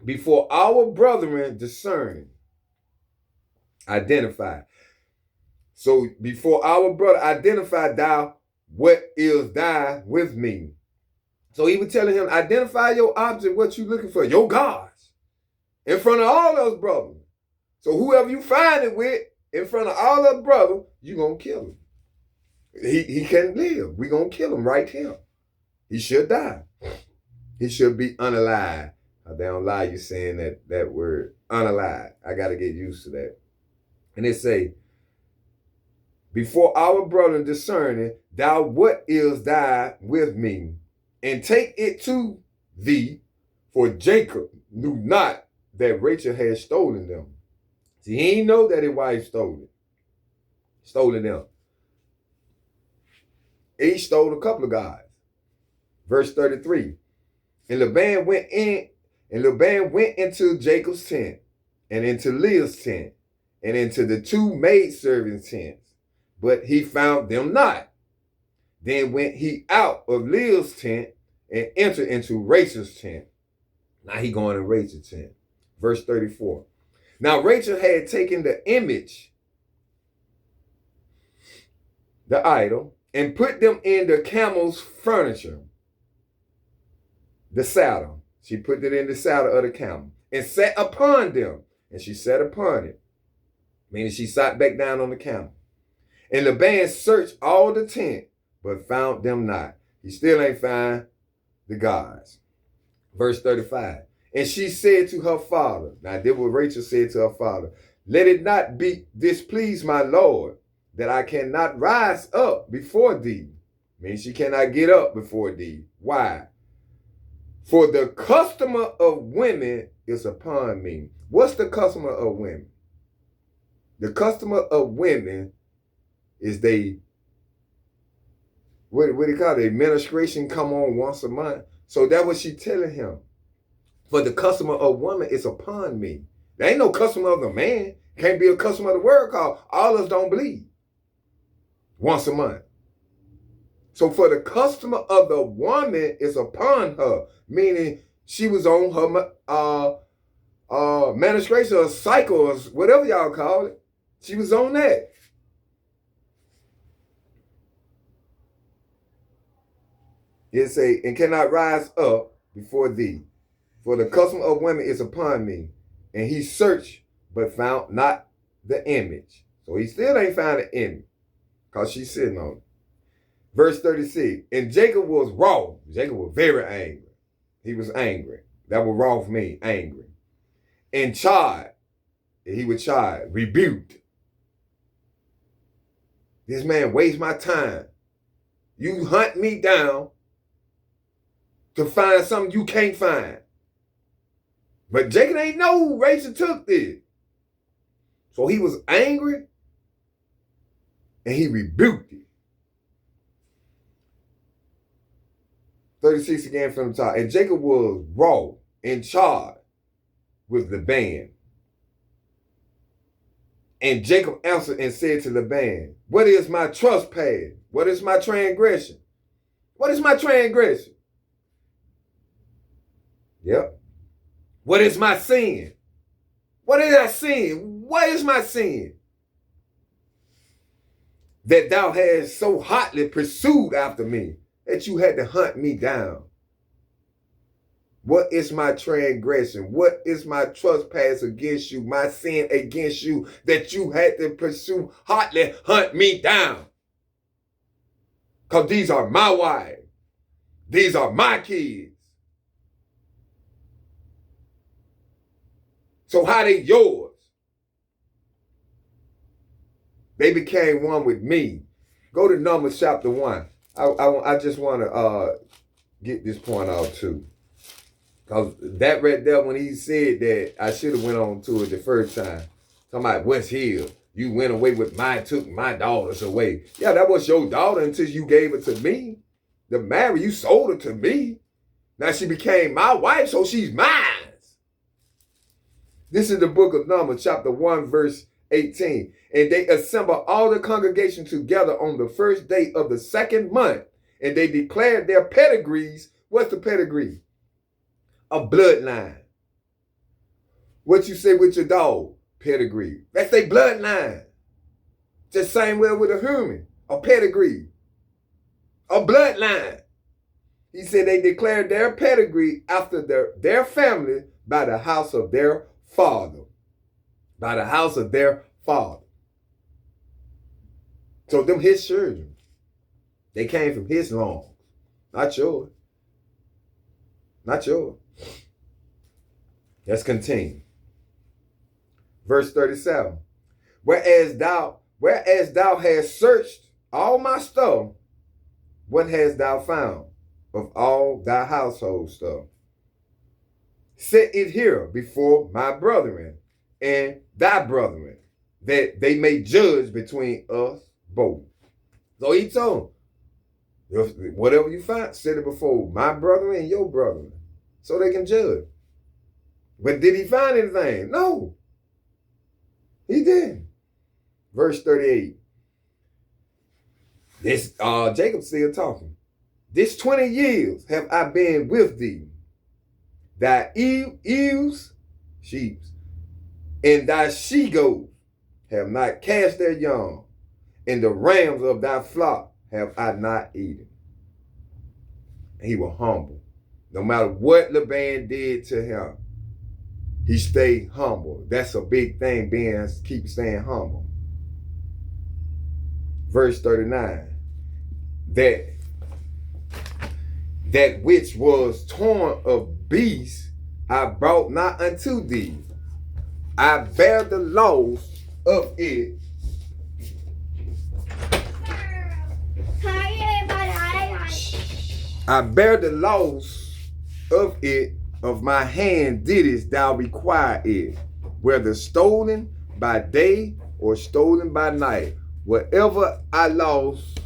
Before our brethren discern, identify. So before our brother identify thou what is thy with me. So he was telling him, identify your object, what you looking for, your gods. In front of all those brothers. So whoever you find it with, in front of all those brothers, you gonna kill him. He can't live. We gonna kill him right here. He should die. He should be unalive. They don't lie you saying that word, unalive. I gotta get used to that. And it say, before our brother discerning, thou what is thy with me, and take it to thee, for Jacob knew not that Rachel had stolen them. See, he didn't know that his wife stolen them. He stole a couple of gods. Verse 33. And Laban went into Jacob's tent, and into Leah's tent, and into the two maidservants' tents, but he found them not. Then went he out of Leah's tent and entered into Rachel's tent. Now he going to Rachel's tent. Verse 34. Now Rachel had taken the image, the idol, and put them in the camel's furniture, the saddle. She put it in the saddle of the camel and sat upon them. And she sat upon it. Meaning she sat back down on the camel. And Laban searched all the tent, but found them not. He still ain't find the gods. Verse 35. And she said to her father, now this what Rachel said to her father, let it not be displease my Lord, that I cannot rise up before thee. Means she cannot get up before thee. Why? For the customer of women is upon me. What's the customer of women? The customer of women is what do you call it? Administration come on once a month. So that was she telling him. For the customer of woman is upon me. There ain't no customer of the man. Can't be a customer of the word called all of us don't bleed. Once a month. So for the customer of the woman is upon her, meaning she was on her menstruation or cycle or whatever y'all call it. She was on that. It say, and cannot rise up before thee. For the custom of women is upon me. And he searched, but found not the image. So he still ain't found the image. Because she's sitting on it. Verse 36. And Jacob was wroth. Jacob was very angry. He was angry. That would wroth mean angry. And chid. He would chide. Rebuked. This man wastes my time. You hunt me down to find something you can't find. But Jacob ain't know Rachel took this. So he was angry and he rebuked it. 36 again from the top. And Jacob was wroth and charged with Laban. And Jacob answered and said to Laban, what is my trespass? What is my transgression? What is my transgression? Yep. What is my sin? What is I sin? What is my sin? That thou hast so hotly pursued after me, that you had to hunt me down. What is my transgression? What is my trespass against you? My sin against you, that you had to pursue hotly, hunt me down? Because these are my wives. These are my kids. So how they yours? They became one with me. Go to Numbers chapter 1. I just want to get this point out too. Because that right there, when he said that, I should have went on to it the first time. Talking about West Hill. You went away with took my daughters away. Yeah, that was your daughter until you gave it to me. The marriage, you sold her to me. Now she became my wife, so she's mine. This is the book of Numbers, chapter 1, verse 18. And they assembled all the congregation together on the first day of the second month. And they declared their pedigrees. What's the pedigree? A bloodline. What you say with your dog? Pedigree. That's their bloodline. Just same way with a human. A pedigree. A bloodline. He said they declared their pedigree after their family by the house of their father. By the house of their father. So them his children. They came from his loins. Not yours. Not yours. Let's continue. Verse 37. Whereas thou hast searched all my stuff, what hast thou found of all thy household stuff? Set it here before my brethren and thy brethren, that they may judge between us both. So he told them, whatever you find, set it before my brethren and your brethren, so they can judge. But did he find anything? No. He didn't. Verse 38. This Jacob still talking. This 20 years have I been with thee. Thy ewes, sheep, and thy she-goats have not cast their young, and the rams of thy flock have I not eaten. He was humble. No matter what Laban did to him, He stayed humble. That's a big thing, keep staying humble. Verse 39. That which was torn of beasts I brought not unto thee. I bear the loss of it. I bear the loss of it, of my hand didst thou require it, whether stolen by day or stolen by night. Whatever I lost,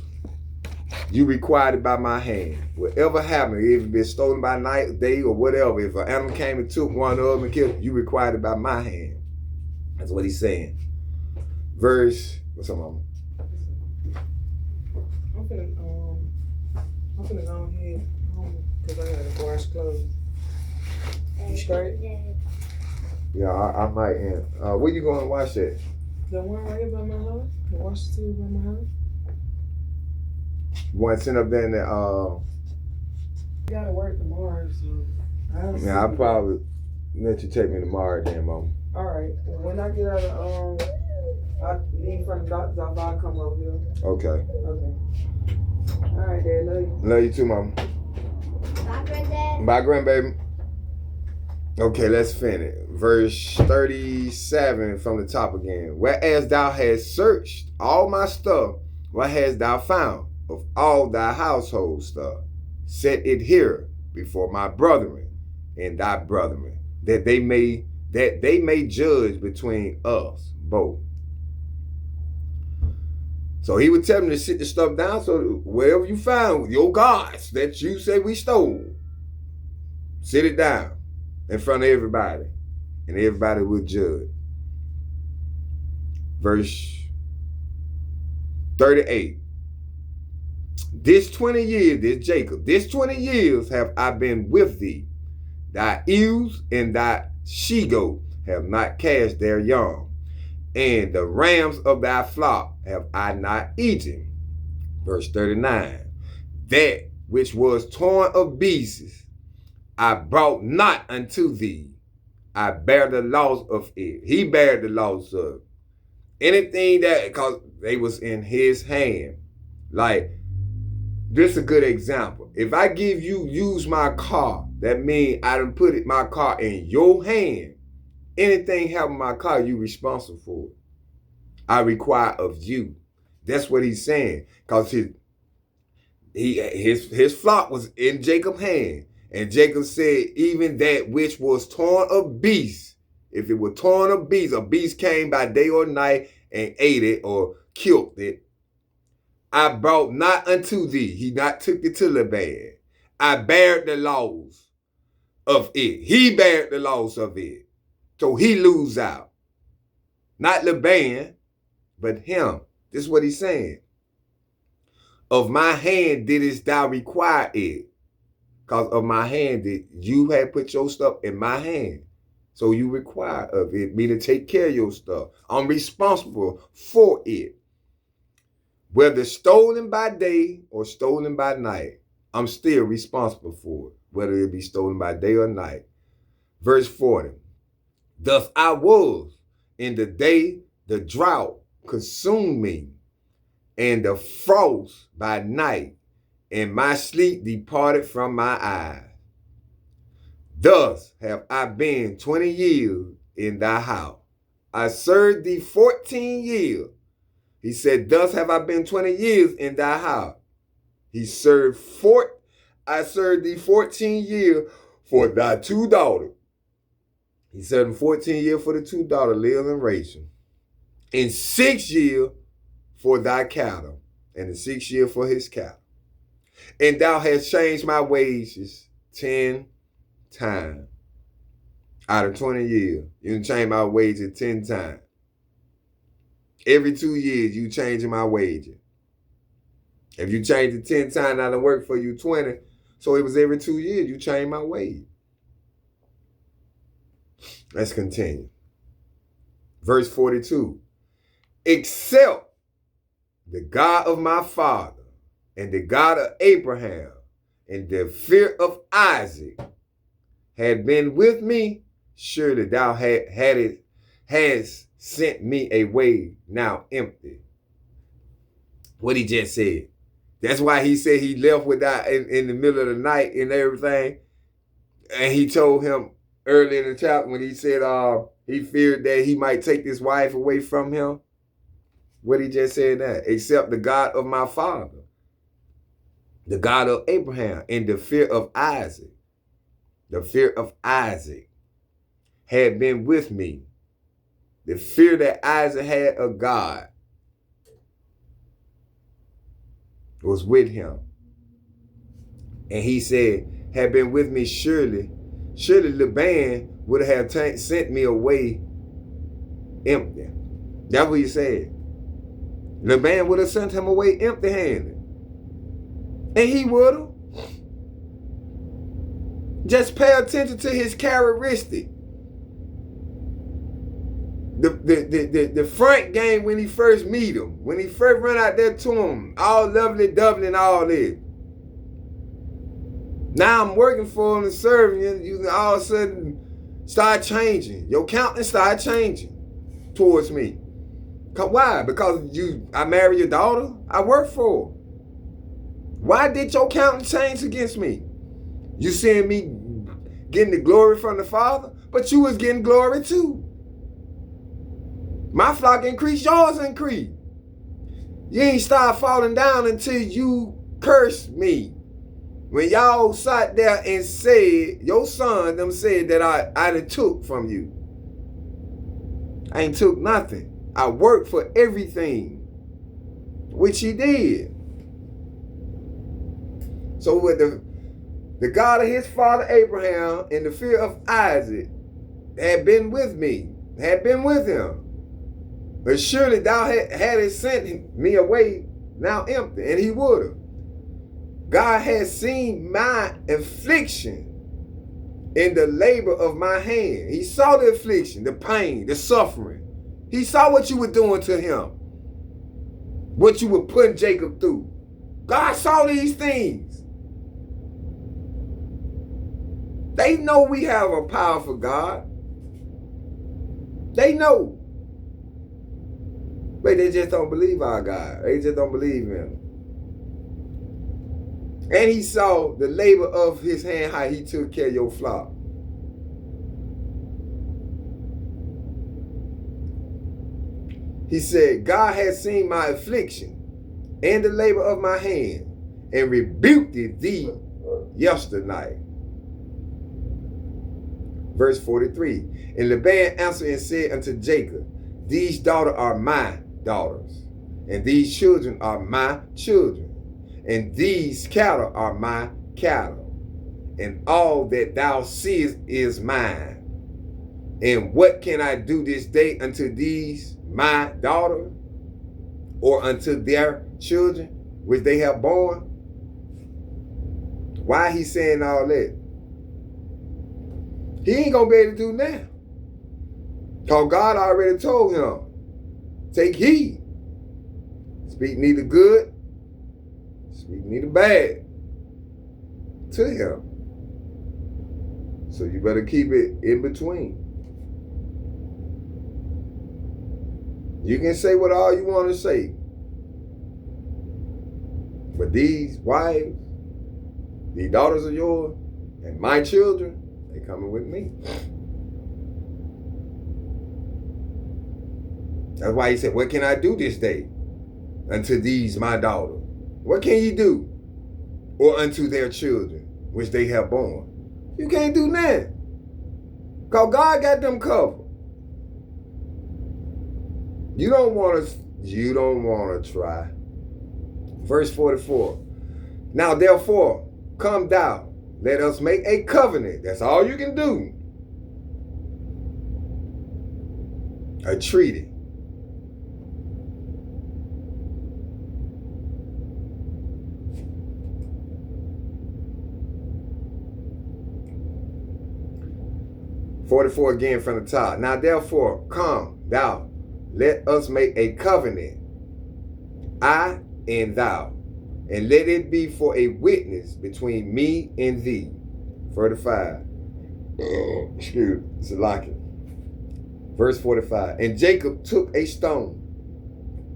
you required it by my hand. Whatever happened, if it been stolen by night, day, or whatever, if an animal came and took one of them and killed it, you required it by my hand. That's what he's saying. Verse, what's up, Mama? I'm finna go ahead because I gotta wash clothes. You straight? Yeah, I might end. Where you going to wash at? The one right here by my house? The wash city by my house? You want to send up there in the, I gotta work tomorrow, so I'll probably let you take me tomorrow then, Mom. Alright. When I get out of I leave from the doctor's office, I'll come over here. Okay. Alright, Dad, love you. Love you too, Mom. Bye, Granddad. Bye, grandbaby. Okay, let's finish. Verse 37 from the top again. Whereas thou hast searched all my stuff, what hast thou found of all thy household stuff? Set it here before my brethren and thy brethren, that they may judge between us both. So he would tell them to sit the stuff down. So wherever you found your gods that you say we stole, sit it down in front of everybody, and everybody will judge. Verse 38. This 20 years, this Jacob, this 20 years have I been with thee. Thy ewes and thy she-goat have not cast their young, and the rams of thy flock have I not eaten. Verse 39. That which was torn of beasts I brought not unto thee. I bear the loss of it. He bare the loss of anything that, because they was in his hand. Like, this is a good example. If I give you use my car, that means I done put my car in your hand. Anything happen to my car, you responsible for it. I require of you. That's what he's saying. Because his flock was in Jacob's hand. And Jacob said, even that which was torn of beasts, if it were torn of beasts, a beast came by day or night and ate it or killed it, I brought not unto thee. He not took it to Laban. I bared the loss of it. He bared the loss of it. So he lose out. Not Laban, but him. This is what he's saying. Of my hand didst thou require it. Because of my hand, you had put your stuff in my hand. So you require of it, me to take care of your stuff. I'm responsible for it. Whether stolen by day or stolen by night, I'm still responsible for it. Whether it be stolen by day or night. Verse 40. Thus I was in the day the drought consumed me, and the frost by night, and my sleep departed from my eyes. Thus have I been 20 years in thy house. I served thee 14 years. He said, thus have I been 20 years in thy house. I served thee 14 years for thy two daughters. He served him 14 years for the two daughters, Leah and Rachel. And 6 years for thy cattle, and the 6th year for his cattle. And thou hast changed my wages 10 times. Out of 20 years, you can change my wages 10 times. Every 2 years, you changing my wages. If you change it 10 times, I done work for you 20. So it was every 2 years, you change my wage. Let's continue. Verse 42. Except the God of my father and the God of Abraham and the fear of Isaac had been with me, surely thou has sent me away now empty. What he just said. That's why he said he left without in the middle of the night and everything. And he told him early in the chapter when he said he feared that he might take this wife away from him. What he just said that? Except the God of my father, the God of Abraham, and the fear of Isaac. The fear of Isaac had been with me. The fear that Isaac had of God was with him. And he said, had been with me surely Laban would have sent me away empty. That's what he said. Laban would have sent him away empty-handed. And he would have. Just pay attention to his characteristic. The front game when he first meet him, when he first run out there to him, all lovely-dovely and all this. Now I'm working for him and serving you all of a sudden start changing. Your countenance start changing towards me. Why? Because I married your daughter? I work for her. Why did your countenance change against me? You seeing me getting the glory from the Father, but you was getting glory too. My flock increased, yours increased. You ain't start falling down until you cursed me. When y'all sat there and said, your son them said that I done took from you. I ain't took nothing. I worked for everything, which he did. So with the God of his father Abraham and the fear of Isaac had been with me, had been with him. But surely thou had sent me away now empty, and he would have. God has seen my affliction in the labor of my hand. He saw the affliction, the pain, the suffering. He saw what you were doing to him, what you were putting Jacob through. God saw these things. They know we have a powerful God. They know. But they just don't believe our God. They just don't believe him. And he saw the labor of his hand, how he took care of your flock. He said, God has seen my affliction and the labor of my hand, and rebuked thee yesternight. Verse 43. And Laban answered and said unto Jacob, these daughters are my daughters, and these children are my children, and these cattle are my cattle, and all that thou seest is mine. And what can I do this day unto these my daughters, or unto their children, which they have born? Why he saying all that? He ain't gonna be able to do that. Because God already told him, take heed. Speak neither good, speak neither bad to him. So you better keep it in between. You can say what all you want to say. But these wives, these daughters of yours, and my children, they coming with me. That's why he said, what can I do this day unto these my daughters? What can you do? Or unto their children, which they have born? You can't do nothing. Because God got them covered. You don't want to try. Verse 44. Now therefore, come thou, let us make a covenant. That's all you can do. A treaty. (44) again from the top. Now therefore, come thou, let us make a covenant, I and thou, and let it be for a witness between me and thee. 45. Excuse me, Salakia. Verse 45. And Jacob took a stone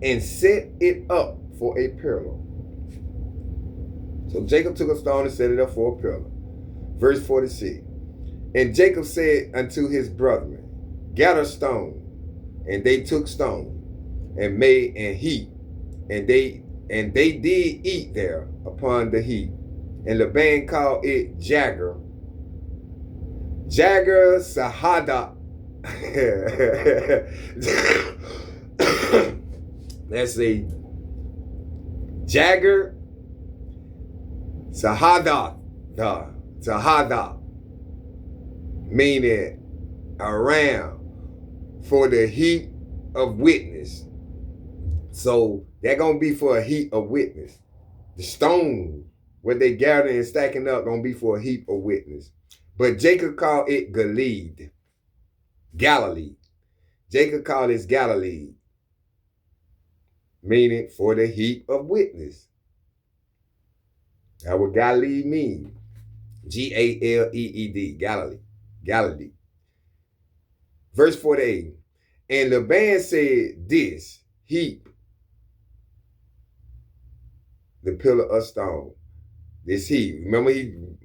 and set it up for a pillar. So Jacob took a stone and set it up for a pillar. Verse 46. And Jacob said unto his brethren, gather stone. And they took stone and made an heap. And they did eat there upon the heap. And Laban called it Jagar Sahada. Let's see. Jagar Sahada. Sahada. Meaning around for the heap of witness. So they're going to be for a heap of witness. The stone, what they gathering and stacking up, going to be for a heap of witness. But Jacob called it Galilee. Jacob called it Galilee, meaning for the heap of witness. That's what Galilee means. Galeed, Galilee. Verse 48. And Laban said, this heap, the pillar of stone. This heap. Remember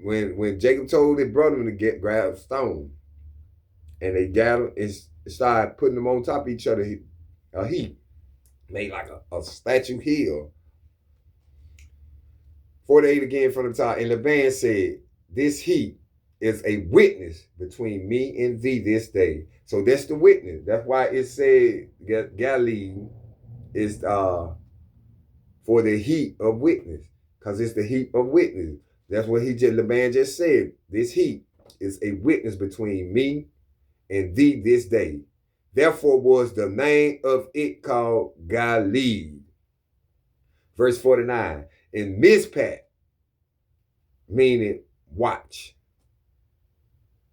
when Jacob told his brother to grab stone, and they gathered and started putting them on top of each other, a heap. Made like a statue hill. 48 again from the top. And Laban said, this heap is a witness between me and thee this day. So that's the witness. That's why it said Galilee is for the heap of witness. Because it's the heap of witness. That's what Laban just said. This heap is a witness between me and thee this day. Therefore was the name of it called Galilee. Verse 49. And Mizpah, meaning watch.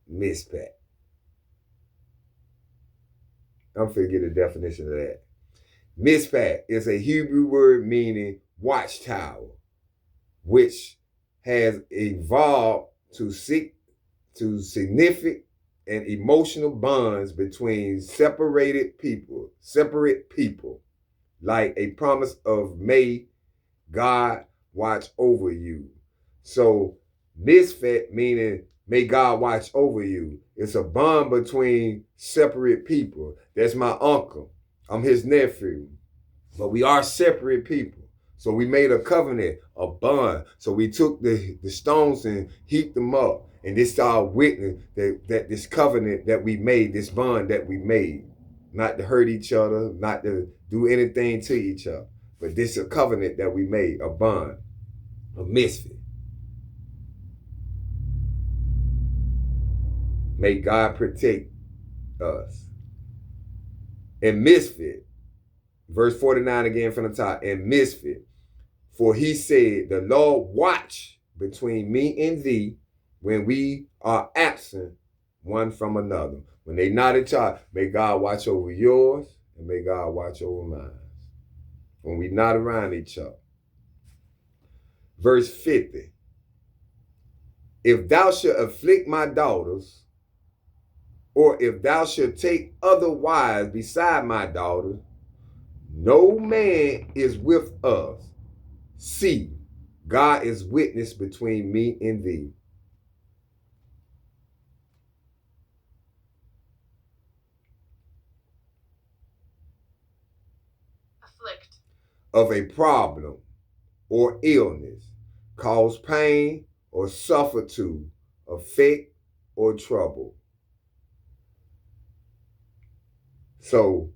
Mizpah. I'm finna get a definition of that. Mizpah is a Hebrew word meaning watchtower, which has evolved to significant and emotional bonds between separate people, like a promise of may God watch over you. So Mizpah meaning may God watch over you. It's a bond between separate people. That's my uncle. I'm his nephew. But we are separate people. So we made a covenant, a bond. So we took the stones and heaped them up. And this is our witness that this covenant that we made, this bond that we made. Not to hurt each other, not to do anything to each other. But this is a covenant that we made, a bond, a misfit. May God protect us. And misfit, verse 49 again from the top, and misfit. For he said, the Lord watch between me and thee when we are absent one from another. When they not in charge, may God watch over yours and may God watch over mine. When we not around each other. Verse 50. If thou shalt afflict my daughters, or if thou shalt take other wives beside my daughters, no man is with us. See, God is witness between me and thee. Afflict. Of a problem or illness, cause pain or suffer to, affect or trouble. So,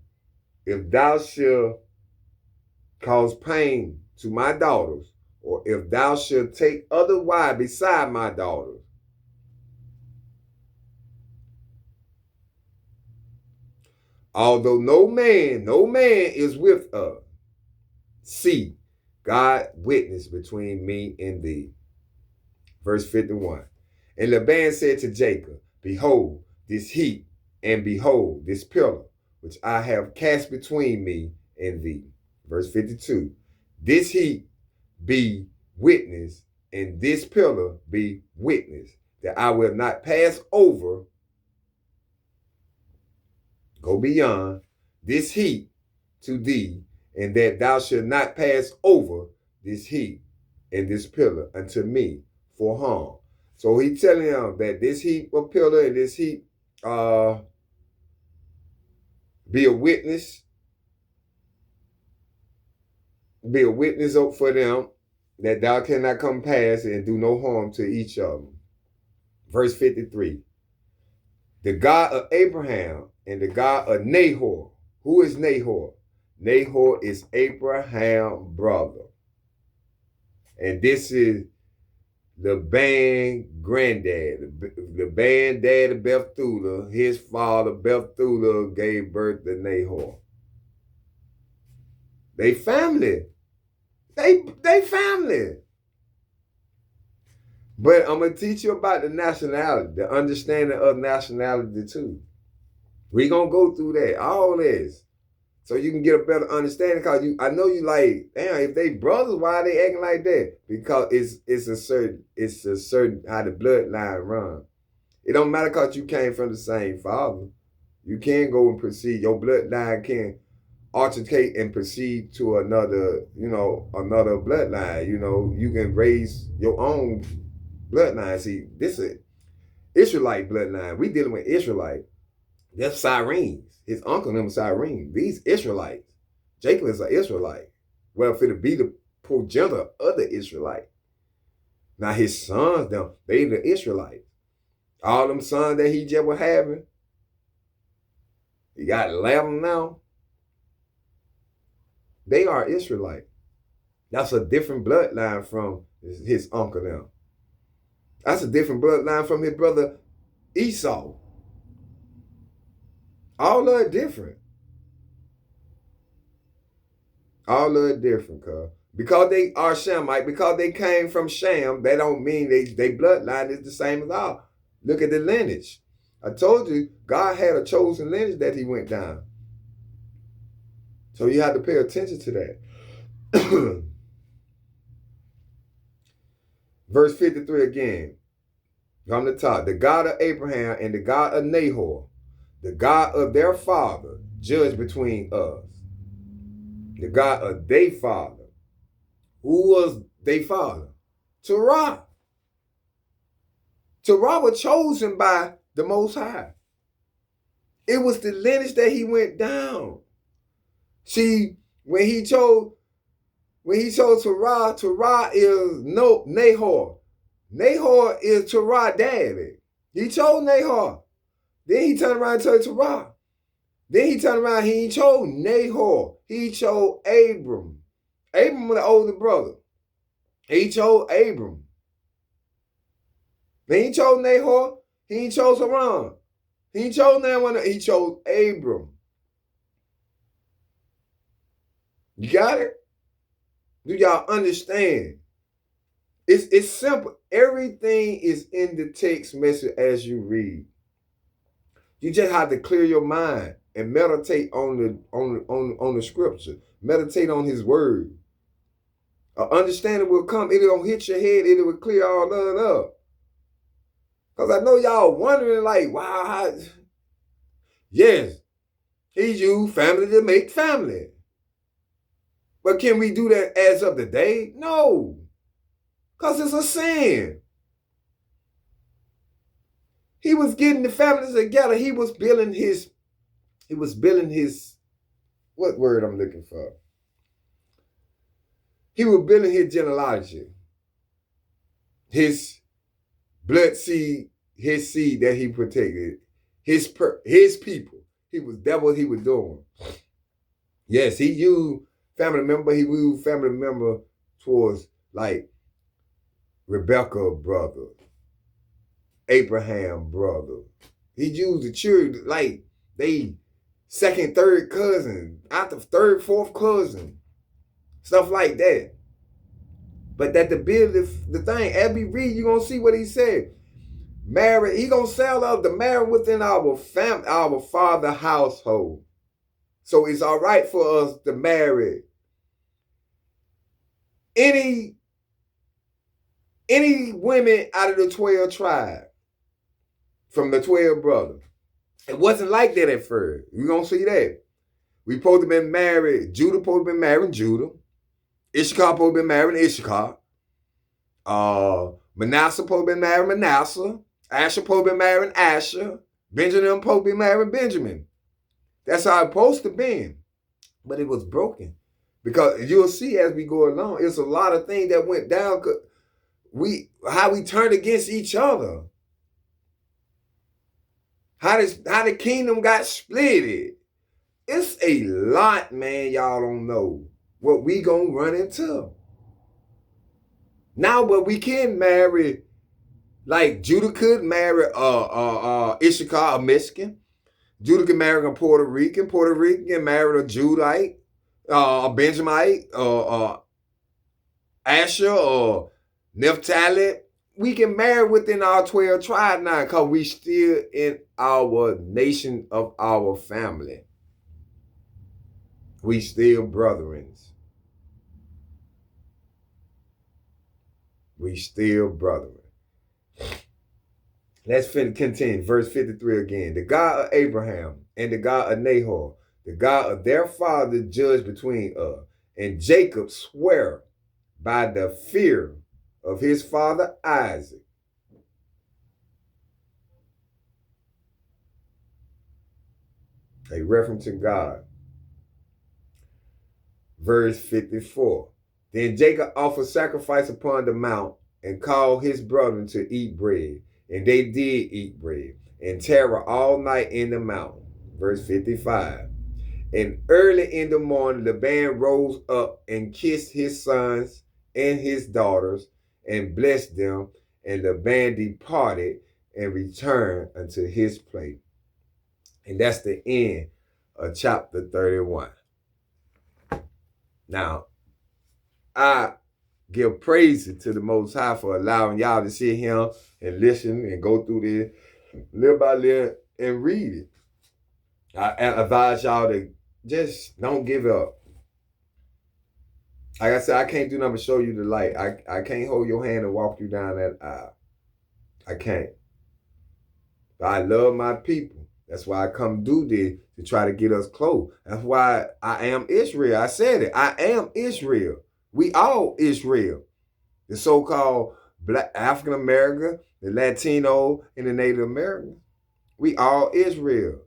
if thou shalt cause pain to my daughters, or if thou shalt take other wives beside my daughters, although no man is with us, see, God witness between me and thee. Verse 51. And Laban said to Jacob, behold this heap, and behold this pillar, which I have cast between me and thee. Verse 52. This heap be witness, and this pillar be witness, that I will not pass over, go beyond this heat to thee, and that thou shalt not pass over this heat and this pillar unto me for harm. So he telling them that this heat of pillar and this heat be a witness for them, that thou cannot come past and do no harm to each of them. Verse 53. The God of Abraham and the God of Nahor. Who is Nahor? Nahor is Abraham's brother. And this is the granddad, the dad of Bethulah. His father, Bethulah, gave birth to Nahor. They family. They family. But I'm going to teach you about the nationality, the understanding of nationality too. We're going to go through that, all this, so you can get a better understanding. Because I know you like, damn, if they brothers, why are they acting like that? Because it's a certain how the bloodline run. It don't matter because you came from the same father. You can go and proceed. Your bloodline can articulate and proceed to another bloodline. You can raise your own bloodline. See, this is Israelite bloodline. We dealing with Israelite. That's Syrenes. His uncle named Cyrene. These Israelites. Jacob is an Israelite. Well, for to be the progenitor of the Israelite. Now his sons, they the Israelites. All them sons that he just was having, he got 11 now. They are Israelite. That's a different bloodline from his uncle now. That's a different bloodline from his brother Esau. All of it different. All of it different, cuz. Because they are Shamite, because they came from Sham, that don't mean they bloodline is the same as ours. Look at the lineage. I told you, God had a chosen lineage that he went down. So you have to pay attention to that. Verse 53 again. From the top. The God of Abraham and the God of Nahor, the God of their father, judge between us. The God of their father. Who was their father? Terah. Terah was chosen by the Most High. It was the lineage that he went down. See, when he chose Terah, Terah is Nahor. Nahor is Terah daddy. He chose Nahor. Then he turned around and told Terah. Then he turned around, he chose Nahor. He chose Abram. Abram was the older brother. He chose Abram. Then he chose Nahor. He chose Haran. He chose Nahor. He chose Abram. You got it? Do y'all understand? It's simple. Everything is in the text message as you read. You just have to clear your mind and meditate on the scripture. Meditate on his word. Understanding will come. It don't hit your head. It will clear all of it up. Because I know y'all wondering like, wow, yes, he used family to make family. But can we do that as of the day? No. Because it's a sin. He was getting the families together. He was building his, what word I'm looking for? He was building his genealogy. His blood seed, his seed that he protected. His people. That what he was doing. Yes, he used family member. He used family member towards like Rebecca brother, Abraham brother. He used the children like they second, third cousin, after third, fourth cousin, stuff like that. But that to build the thing, as we read, you're gonna see what he said. Marry, he gonna sell up the marriage within our family, our father household. So it's all right for us to marry any women out of the 12 tribes. from the 12 brothers. It wasn't like that at first. We're going to see that. We supposed to been married. Judah supposed to be marrying Judah. Issachar supposed to be marrying Issachar. Manasseh supposed to be marrying Manasseh. Asher supposed to be marrying Asher. Benjamin supposed to be marrying Benjamin. That's how it's supposed to be. But it was broken. Because you'll see as we go along, it's a lot of things that went down. How we turned against each other. How the kingdom got split. It's a lot, man, y'all don't know what we gonna run into. Now, but we can marry, like Judah could marry Issachar, a Mexican. Judah can marry a Puerto Rican. Puerto Rican can marry a Judite, a Benjamite, Asher, or Naphtali. We can marry within our 12 tribes now because we still in our nation of our family. We still brethrens. We still brethren. Let's continue. Verse 53 again. The God of Abraham and the God of Nahor, the God of their father, judge between us. And Jacob sware by the fear of his father Isaac. A reference to God. Verse 54. Then Jacob offered sacrifice upon the mount and called his brethren to eat bread. And they did eat bread and tarry all night in the mountain. Verse 55. And early in the morning, Laban rose up and kissed his sons and his daughters and blessed them. And Laban departed and returned unto his place. And that's the end of chapter 31. Now, I give praise to the Most High for allowing y'all to sit here and listen and go through this little by little and read it. I advise y'all to just don't give up. Like I said, I can't do nothing but show you the light. I can't hold your hand and walk you down that aisle. I can't. But I love my people. That's why I come do this, to try to get us close. That's why I am Israel. I said it. I am Israel. We all Israel. The so-called Black African American, the Latino, and the Native American. We all Israel.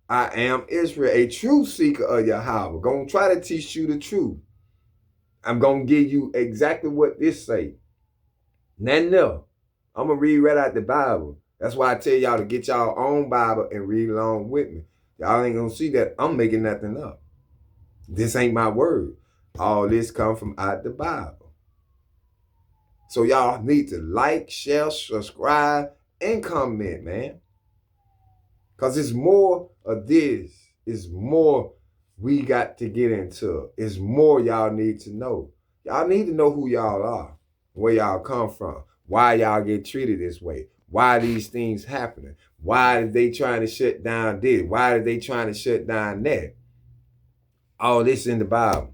I am Israel, a true seeker of Yahweh. Gonna try to teach you the truth. I'm gonna give you exactly what this say. Nothing else. I'm gonna read right out the Bible. That's why I tell y'all to get y'all own Bible and read along with me. Y'all ain't gonna see that I'm making nothing up. This ain't my word. All this come from out the Bible. So y'all need to like, share, subscribe, and comment, man. Because it's more of this. It's more we got to get into. It's more y'all need to know. Y'all need to know who y'all are, where y'all come from, why y'all get treated this way, why these things happening, why are they trying to shut down this, why are they trying to shut down that. All this in the Bible,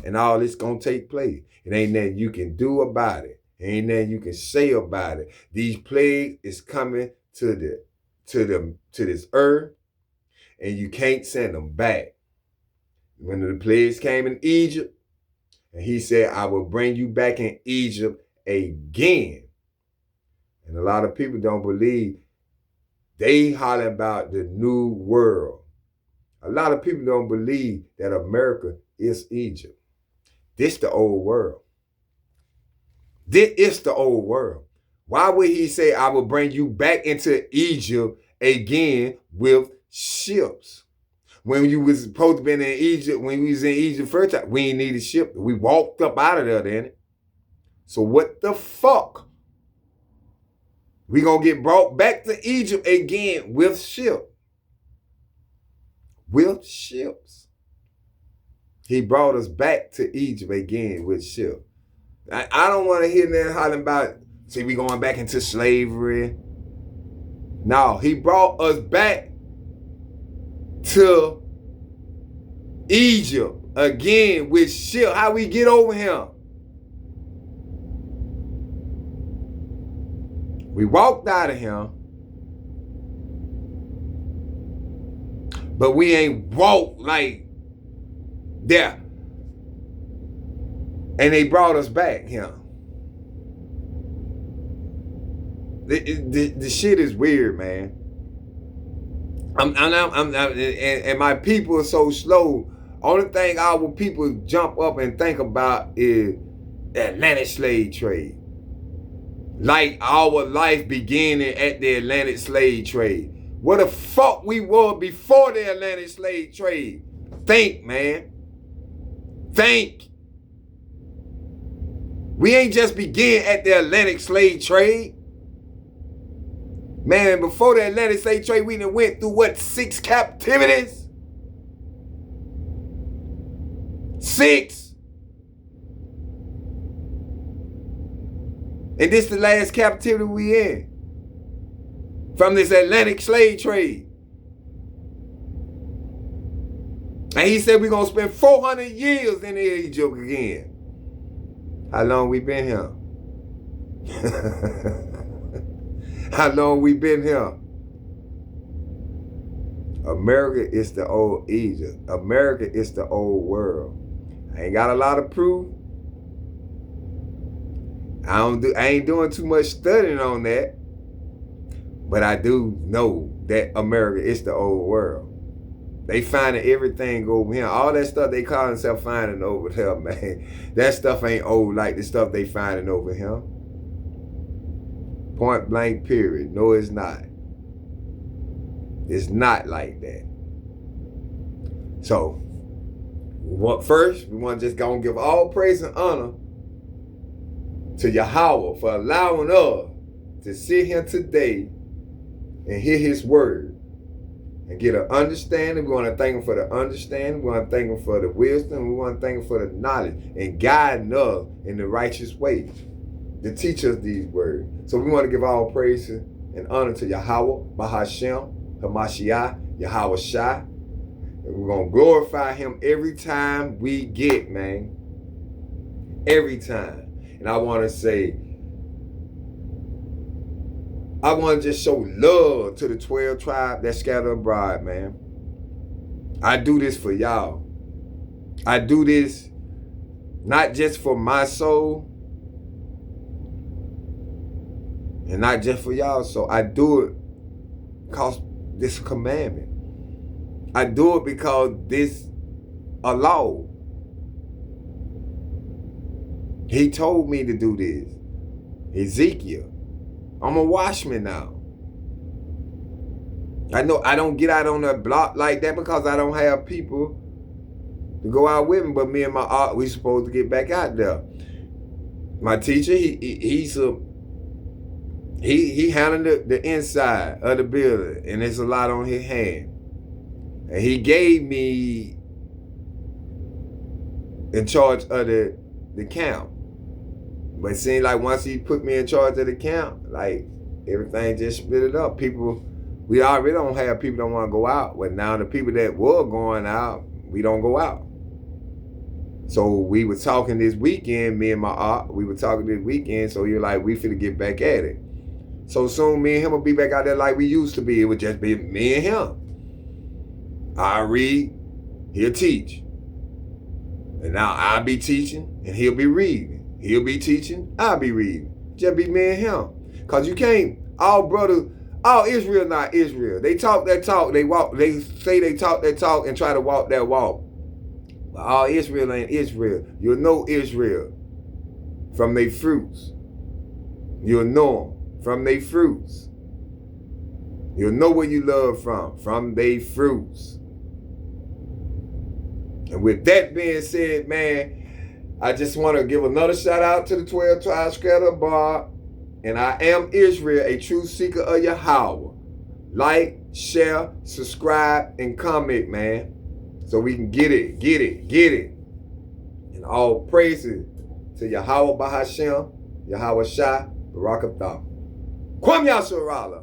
and all this gonna take place. It ain't nothing you can do about it. It ain't nothing you can say about it. These plagues is coming to this earth, and you can't send them back. When the plagues came in Egypt, and he said, I will bring you back in Egypt again. And a lot of people don't believe. They holler about the new world. A lot of people don't believe that America is Egypt. This the old world. This is the old world. Why would he say, I will bring you back into Egypt again with ships? When you was supposed to be in Egypt, when we was in Egypt first time, we ain't need a ship. We walked up out of there, didn't it? So what the fuck? We gonna get brought back to Egypt again with ships. With ships. He brought us back to Egypt again with ships. I don't want to hear them hollering about, see, we going back into slavery. No, he brought us back to Egypt again with ships. How we get over here? We walked out of here But we ain't walked like there. And they brought us back here. The shit is weird, man. And my people are so slow. Only thing our people jump up and think about is the Atlantic slave trade. Like our life beginning at the Atlantic slave trade. What the fuck we were before the Atlantic slave trade? Think, man. Think. We ain't just begin at the Atlantic slave trade. Man, before the Atlantic slave trade, we done went through what, 6 captivities? 6. And this the last captivity we in. From this Atlantic slave trade. And he said we're going to spend 400 years in Egypt again. How long we been here? How long we been here? America is the old Egypt. America is the old world. I ain't got a lot of proof. I ain't doing too much studying on that. But I do know that America is the old world. They finding everything over here. All that stuff they call themselves finding over there, man. That stuff ain't old like the stuff they finding over here. Point blank, period. No, it's not. It's not like that. So, first, we want to just go and give all praise and honor to Yahweh for allowing us to sit here today and hear his word and get an understanding. We want to thank him for the understanding. We want to thank him for the wisdom. We want to thank him for the knowledge and guiding us in the righteous way to teach us these words. So we want to give all praise and honor to Yahweh, Bahashem, Hamashiach, Yahweh Shai. And we're going to glorify him every time we get, man. Every time. And I want to say, I want to just show love to the 12 tribes that scatter abroad, man. I do this for y'all. I do this not just for my soul and not just for y'all. So I do it because this commandment. I do it because this a law. He told me to do this. Ezekiel. I'm a watchman now. I know I don't get out on the block like that because I don't have people to go out with me. But me and my art, we supposed to get back out there. My teacher, he handled the inside of the building, and there's a lot on his hand. And he gave me in charge of the camp. But it seemed like once he put me in charge of the camp, like everything just split it up. People, we already don't have people that want to go out. But now the people that were going out, we don't go out. So we were talking this weekend, me and my art, we were talking this weekend, so you're like, we finna get back at it. So soon me and him will be back out there like we used to be. It would just be me and him. I'll read, he'll teach. And now I'll be teaching and he'll be reading. He'll be teaching, I'll be reading. Just be me and him. Because you can't, all brothers, all Israel not Israel. They talk that talk, they walk, they say they talk that talk and try to walk that walk. But all Israel ain't Israel. You'll know Israel from their fruits. You'll know them from their fruits. You'll know where you love from their fruits. And with that being said, man, I just want to give another shout out to the 12 tribes scattered abroad. And I am Israel, a true seeker of Yahweh. Like, share, subscribe, and comment, man. So we can get it. And all praises to Yahweh Bahashem, Yahweh Shai, Barak Atah. Kwam Yasharala.